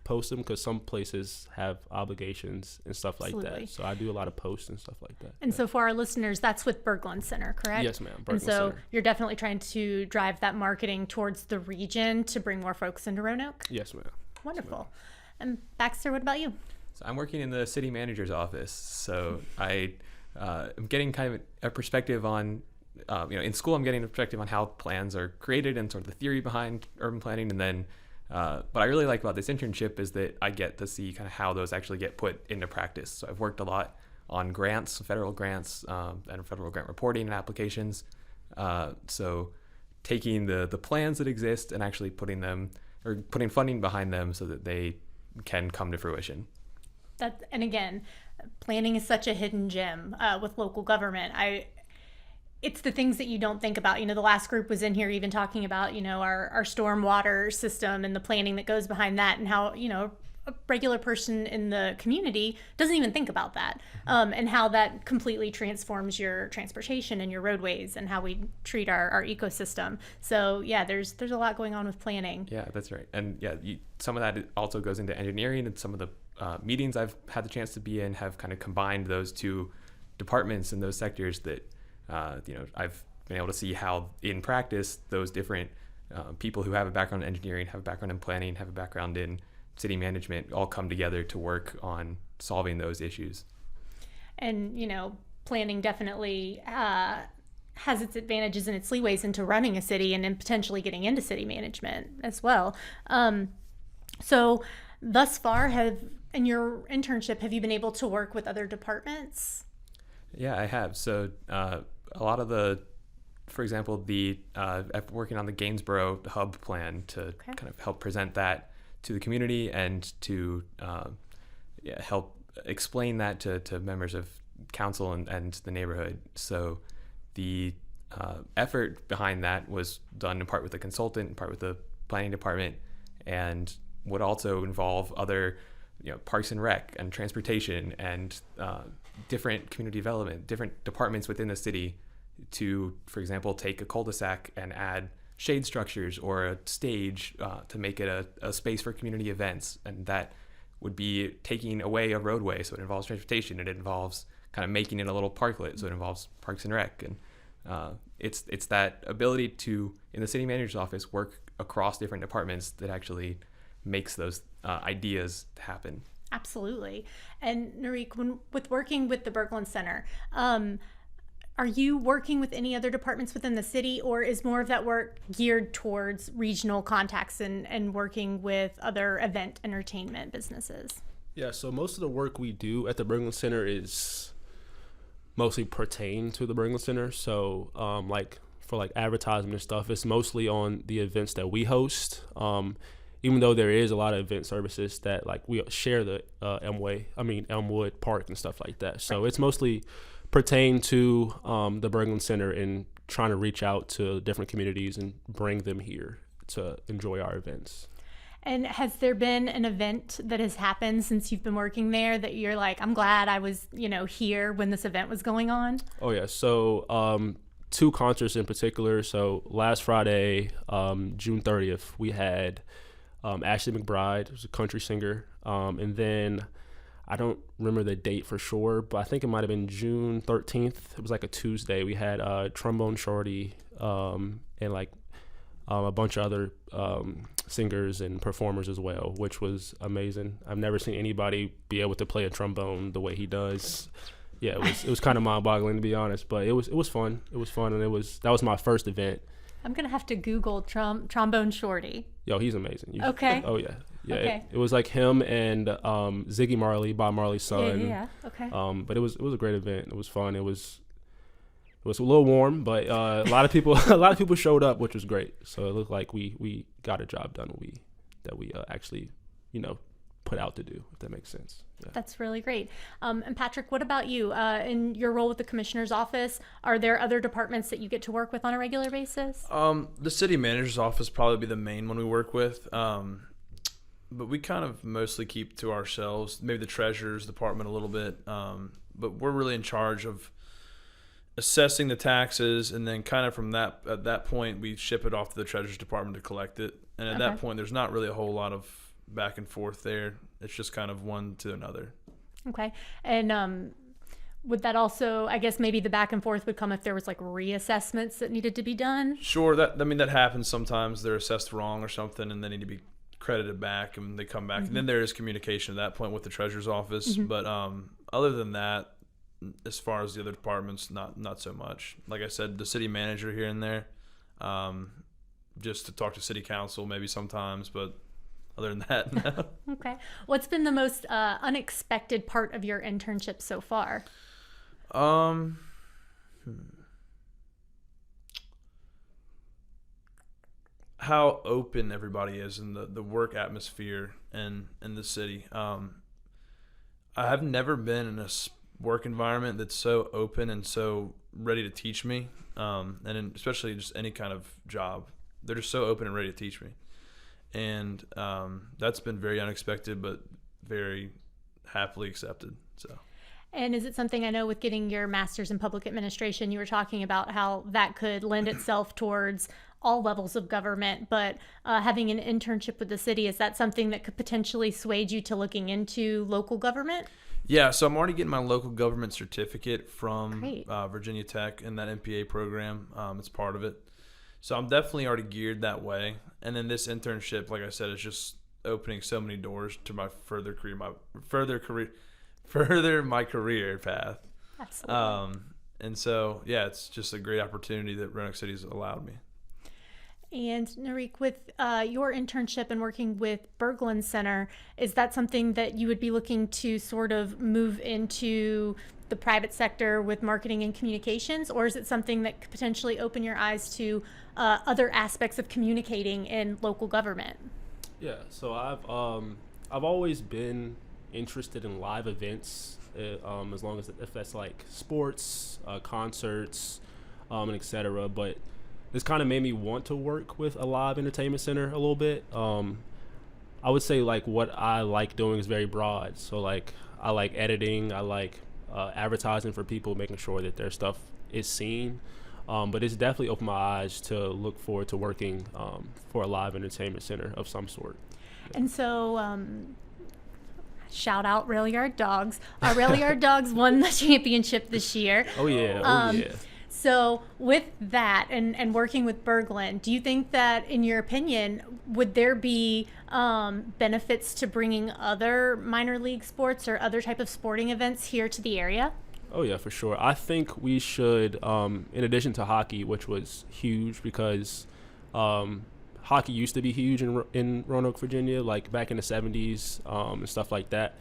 post them, because some places have obligations and stuff like Absolutely. that. So I do a lot of posts and stuff like that. And so for our listeners, that's with Berglund Center, correct? Yes, ma'am. And Berglund so Center. you're definitely trying to drive that marketing towards the region to bring more folks into Roanoke? Yes, ma'am. Wonderful. And Baxter, what about you? So I'm working in the city manager's office. So I'm getting kind of a perspective on, in school I'm getting a perspective on how plans are created and sort of the theory behind urban planning. And then what I really like about this internship is that I get to see kind of how those actually get put into practice. So I've worked a lot on grants, federal grants, and federal grant reporting and applications. So taking the plans that exist and actually putting funding behind them so that they can come to fruition. And again, planning is such a hidden gem with local government. It's the things that you don't think about. The last group was in here even talking about, our stormwater system and the planning that goes behind that, and how, a regular person in the community doesn't even think about that, and how that completely transforms your transportation and your roadways and how we treat our ecosystem. So yeah, there's a lot going on with planning. Yeah, that's right. And yeah, some of that also goes into engineering, and some of the meetings I've had the chance to be in have kind of combined those two departments and those sectors that, I've been able to see how in practice those different people who have a background in engineering, have a background in planning, have a background in city management, all come together to work on solving those issues. And, planning definitely has its advantages and its leeways into running a city and then potentially getting into city management as well. So thus far, in your internship, have you been able to work with other departments? Yeah, I have. So a lot of for example, working on the Gainsborough hub plan to kind of help present that to the community and to help explain that to members of council and the neighborhood. So the effort behind that was done in part with the consultant, in part with the planning department, and would also involve other Parks and Rec and transportation and different community development, different departments within the city to, for example, take a cul-de-sac and add shade structures or a stage to make it a space for community events. And that would be taking away a roadway, so it involves transportation, and it involves kind of making it a little parklet, so it involves Parks and Rec. And it's that ability to, in the city manager's office, work across different departments that actually makes those ideas happen. Absolutely. And Narik, with working with the Berglund Center, are you working with any other departments within the city, or is more of that work geared towards regional contacts and working with other event entertainment businesses? Yeah, so most of the work we do at the Berglund Center is mostly pertain to the Berglund Center. So for advertisement and stuff, it's mostly on the events that we host. Even though there is a lot of event services that we share the Elmwood Park and stuff like that. So It's mostly pertain to the Berglund Center and trying to reach out to different communities and bring them here to enjoy our events. And has there been an event that has happened since you've been working there that you're like, I'm glad I was, here when this event was going on? Oh yeah, so 2 concerts in particular. So last Friday, June 30th, we had Ashley McBride, who's a country singer, and then I don't remember the date for sure, but I think it might have been June 13th. It was a Tuesday. We had Trombone Shorty and a bunch of other singers and performers as well, which was amazing. I've never seen anybody be able to play a trombone the way he does. Yeah, it was kind of mind-boggling, to be honest, but it was fun. It was fun, and that was my first event. I'm gonna have to Google Trombone Shorty. Yo, he's amazing. Okay. Oh yeah. Okay. It was him and Ziggy Marley, Bob Marley's son. Yeah. Okay. But it was a great event. It was fun. It was a little warm, but a lot of people showed up, which was great. So it looked like we got a job done that we actually put out to do, if that makes sense. Yeah. That's really great. And Patrick, what about you? In your role with the commissioner's office, are there other departments that you get to work with on a regular basis? The city manager's office probably be the main one we work with. But we kind of mostly keep to ourselves, maybe the treasurer's department a little bit. But we're really in charge of assessing the taxes, and then kind of at that point, we ship it off to the treasurer's department to collect it. And at that point, there's not really a whole lot of back and forth there. It's just kind of one to another. Okay. And would that also, I guess maybe the back and forth would come if there was reassessments that needed to be done? Sure. That happens sometimes. They're assessed wrong or something, and they need to be credited back, and they come back. And then there is communication at that point with the treasurer's office. But other than that, as far as the other departments, not so much. Like I said, the city manager here and there, just to talk to city council maybe sometimes, but other than that, no. Okay. What's been the most unexpected part of your internship so far? How open everybody is in the work atmosphere in the city. I have never been in a work environment that's so open and so ready to teach me, especially just any kind of job. They're just so open and ready to teach me. and that's been very unexpected, but very happily accepted. So. And is it something, I know with getting your master's in public administration, you were talking about how that could lend itself towards all levels of government, but having an internship with the city, is that something that could potentially sway you to looking into local government? Yeah, so I'm already getting my local government certificate from Virginia Tech in that MPA program. It's part of it. So I'm definitely already geared that way. And then this internship, like I said, is just opening so many doors to my further my career path. Absolutely. And so, yeah, it's just a great opportunity that Roanoke City's allowed me. And Narik, with your internship and working with Berglund Center, is that something that you would be looking to sort of move into the private sector with marketing and communications, or is it something that could potentially open your eyes to other aspects of communicating in local government? Yeah, so I've always been interested in live events, as long as if that's like sports, concerts, and etc. But this kind of made me want to work with a live entertainment center a little bit. I would say like what I like doing is very broad. So like I like editing, I like advertising for people, making sure that their stuff is seen. But it's definitely opened my eyes to look forward to working for a live entertainment center of some sort. Yeah. And so, shout out Rail Yard Dogs. Our Rail Yard Dogs won the championship this year. Oh yeah, yeah. So with that and working with Berglund, do you think that, in your opinion, would there be benefits to bringing other minor league sports or other type of sporting events here to the area? Oh yeah, for sure. I think we should, in addition to hockey, which was huge because hockey used to be huge in Roanoke, Virginia, like back in the 70s and stuff like that.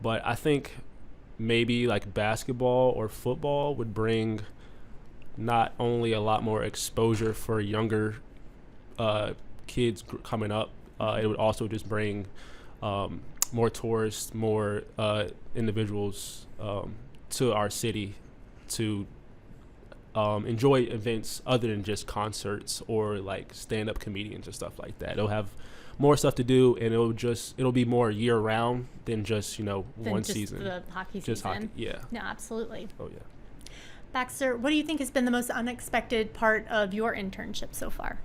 But I think maybe like basketball or football would bring not only a lot more exposure for younger kids coming up, it would also just bring more tourists, more individuals to our city to enjoy events other than just concerts or like stand-up comedians and stuff like that. It'll have more stuff to do, and it'll be more year-round than just one season. The hockey just season. Hockey, yeah. No, absolutely. Oh yeah. Baxter, what do you think has been the most unexpected part of your internship so far?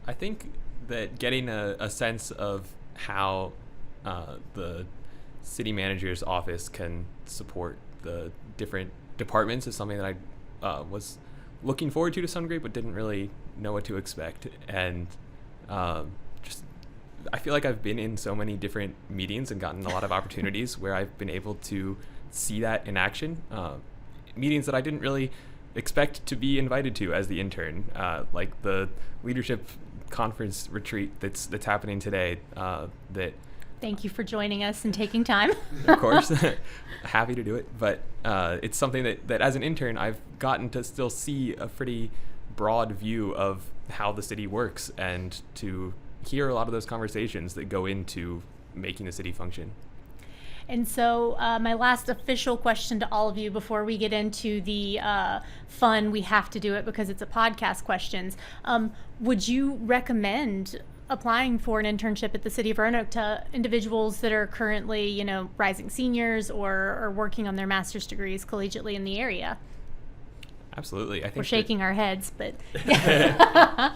I think that getting a sense of how the city manager's office can support the different departments is something that I was looking forward to some degree, but didn't really know what to expect. And just I feel like I've been in so many different meetings and gotten a lot of opportunities where I've been able to see that in action. Meetings that I didn't really expect to be invited to as the intern, like the leadership conference retreat that's happening today. Thank you for joining us and taking time. Of course, happy to do it. But it's something that as an intern, I've gotten to still see a pretty broad view of how the city works and to hear a lot of those conversations that go into making the city function. And so my last official question to all of you before we get into the fun, we have to do it because it's a podcast questions. Would you recommend applying for an internship at the City of Roanoke to individuals that are currently, rising seniors or working on their master's degrees collegiately in the area? Absolutely. I think we're shaking our heads, but yeah.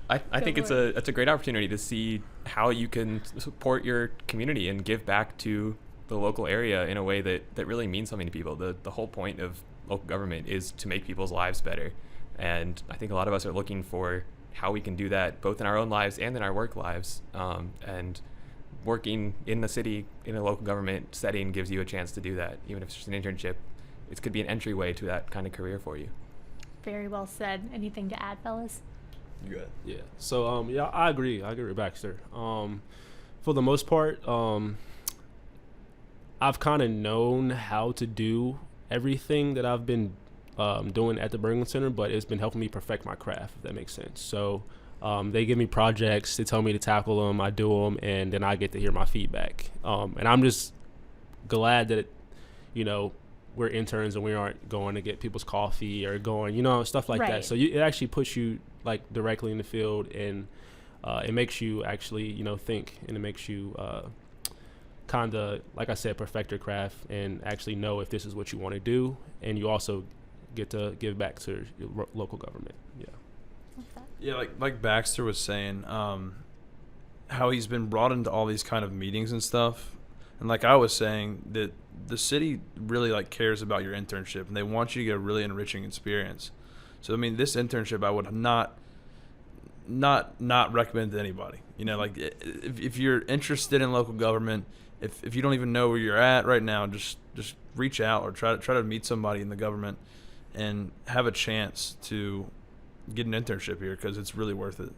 I think it's a great opportunity to see how you can support your community and give back to the local area in a way that really means something to people. The whole point of local government is to make people's lives better. And I think a lot of us are looking for how we can do that both in our own lives and in our work lives. And working in the city in a local government setting gives you a chance to do that. Even if it's just an internship, it could be an entryway to that kind of career for you. Very well said. Anything to add, fellas? Good. Yeah. So yeah, I agree with Baxter. For the most part, I've kind of known how to do everything that I've been doing at the Berglund Center, but it's been helping me perfect my craft, if that makes sense. So they give me projects, they tell me to tackle them, I do them, and then I get to hear my feedback. And I'm just glad that we're interns and we aren't going to get people's coffee or going, stuff like that. So it actually puts you like directly in the field and it makes you actually, think, and it makes you kind of, like I said, perfect your craft and actually know if this is what you want to do. And you also get to give back to your local government. Yeah, like Baxter was saying, how he's been brought into all these kind of meetings and stuff. And like I was saying, that the city really like cares about your internship, and they want you to get a really enriching experience. So I mean, this internship I would not recommend to anybody. Like if you're interested in local government, if you don't even know where you're at right now, just reach out or try to meet somebody in the government and have a chance to get an internship here, because it's really worth it.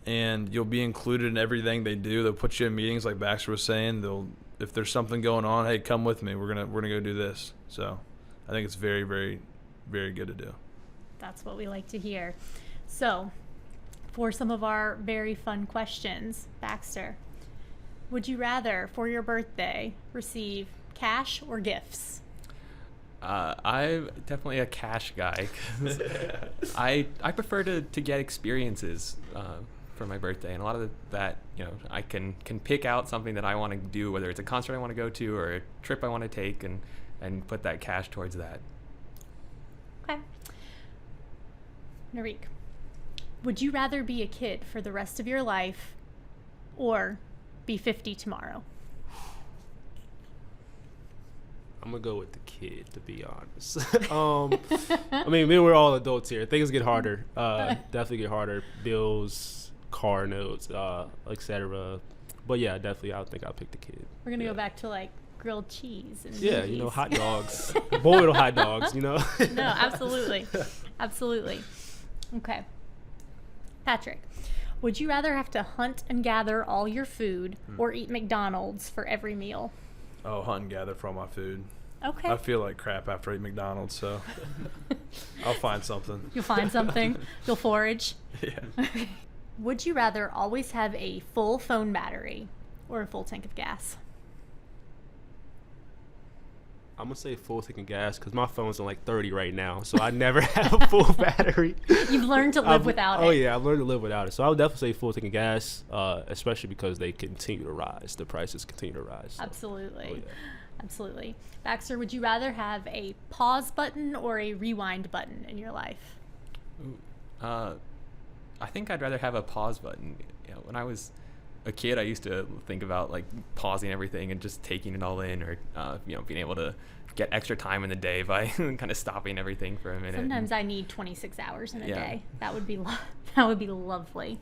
And you'll be included in everything they do. They'll put you in meetings, like Baxter was saying. If there's something going on, hey, come with me. We're gonna go do this. So I think it's very, very, very good to do. That's what we like to hear. So, for some of our very fun questions, Baxter, would you rather, for your birthday, receive cash or gifts? I'm definitely a cash guy, 'cause I prefer to get experiences for my birthday, and a lot of that, I can pick out something that I want to do, whether it's a concert I want to go to or a trip I want to take, and put that cash towards that. Okay. Narik, would you rather be a kid for the rest of your life or be 50 tomorrow? I'm gonna go with the kid, to be honest. I mean, we're all adults here. Things get harder. Definitely get harder. Bills, car notes, etc. But yeah, definitely, I think I'll pick the kid. We're gonna go back to like grilled cheese and movies. Hot dogs, boiled hot dogs. No, absolutely, absolutely. Okay, Patrick, would you rather have to hunt and gather all your food or eat McDonald's for every meal? Oh, hunt and gather for all my food. Okay. I feel like crap after I eat McDonald's, so I'll find something. You'll find something? You'll forage? Yeah. Would you rather always have a full phone battery or a full tank of gas? I'm going to say full tank of gas because my phone's on like 30 right now, so I never have a full battery. You've learned to live without it. Oh, yeah, I've learned to live without it. So I would definitely say full tank of gas, especially because they continue to rise. The prices continue to rise. So. Absolutely. Oh, yeah. Absolutely. Baxter, would you rather have a pause button or a rewind button in your life? I think I'd rather have a pause button. When I was a kid, I used to think about like pausing everything and just taking it all in, or being able to get extra time in the day by kind of stopping everything for a minute. Sometimes I need 26 hours in a day. That would be lovely.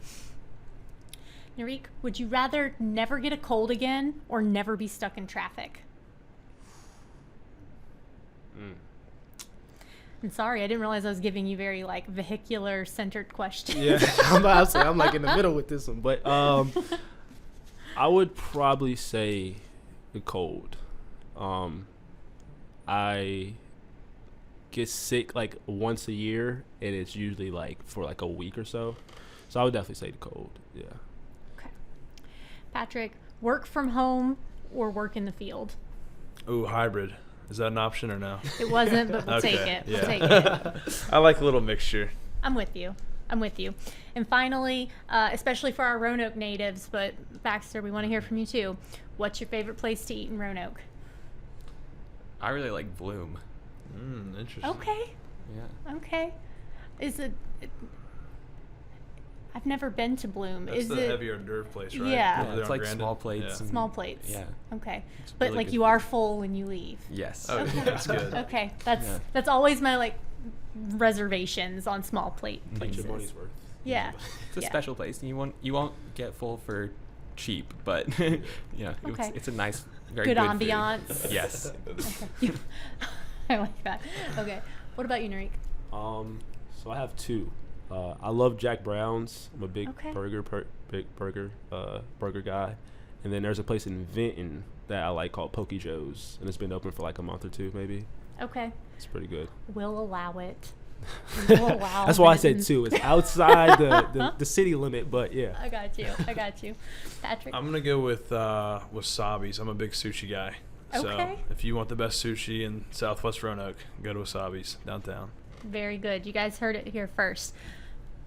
Narik, would you rather never get a cold again or never be stuck in traffic? I'm sorry, I didn't realize I was giving you very like vehicular centered questions. Yeah, I'm like in the middle with this one, but I would probably say the cold. I get sick like once a year, and it's usually like for like a week or so. So I would definitely say the cold. Yeah. Okay. Patrick, work from home or work in the field? Ooh, hybrid. Is that an option or no? It wasn't, but we'll take it. Yeah. We'll take it. I like a little mixture. I'm with you. And finally, especially for our Roanoke natives, but Baxter, we want to hear from you too. What's your favorite place to eat in Roanoke? I really like Bloom. Interesting. Okay. Yeah. Okay. Is it? I've never been to Bloom. That's Is the it heavier hors place, right? Yeah. It's like small plates. Yeah. Small plates. Yeah. Okay. It's But really like good you food. are full when you leave. Yes. Oh, Okay. that's good. Okay. That's always my like reservations on small plate Get places. your money's worth. Yeah. It's a Yeah. special place, and you won't get full for cheap, but Okay. it's a nice, very Good good ambiance. food. Yes. Okay. I like that. Okay. What about you, Narik? So I have two. I love Jack Brown's. I'm a big Okay. burger guy. And then there's a place in Vinton that I like called Pokey Joe's, and it's been open for like a month or two maybe. Okay. It's pretty good. We'll allow it. We'll allow That's why I said it. two. It's outside the city limit, but yeah. I got you. Patrick? I'm gonna go with Wasabi's. I'm a big sushi guy. So Okay. if you want the best sushi in Southwest Roanoke, go to Wasabi's downtown. Very good. You guys heard it here first.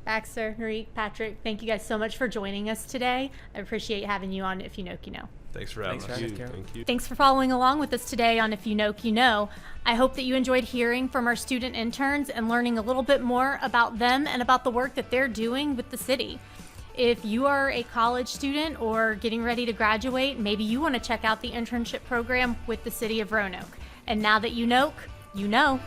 Baxter, Narik, Patrick, thank you guys so much for joining us today. I appreciate having you on If You Know, You Know. Thanks for having us. Thank you. Thanks for following along with us today on If You Know, You Know. I hope that you enjoyed hearing from our student interns and learning a little bit more about them and about the work that they're doing with the city. If you are a college student or getting ready to graduate, maybe you want to check out the internship program with the City of Roanoke. And now that you know, you know.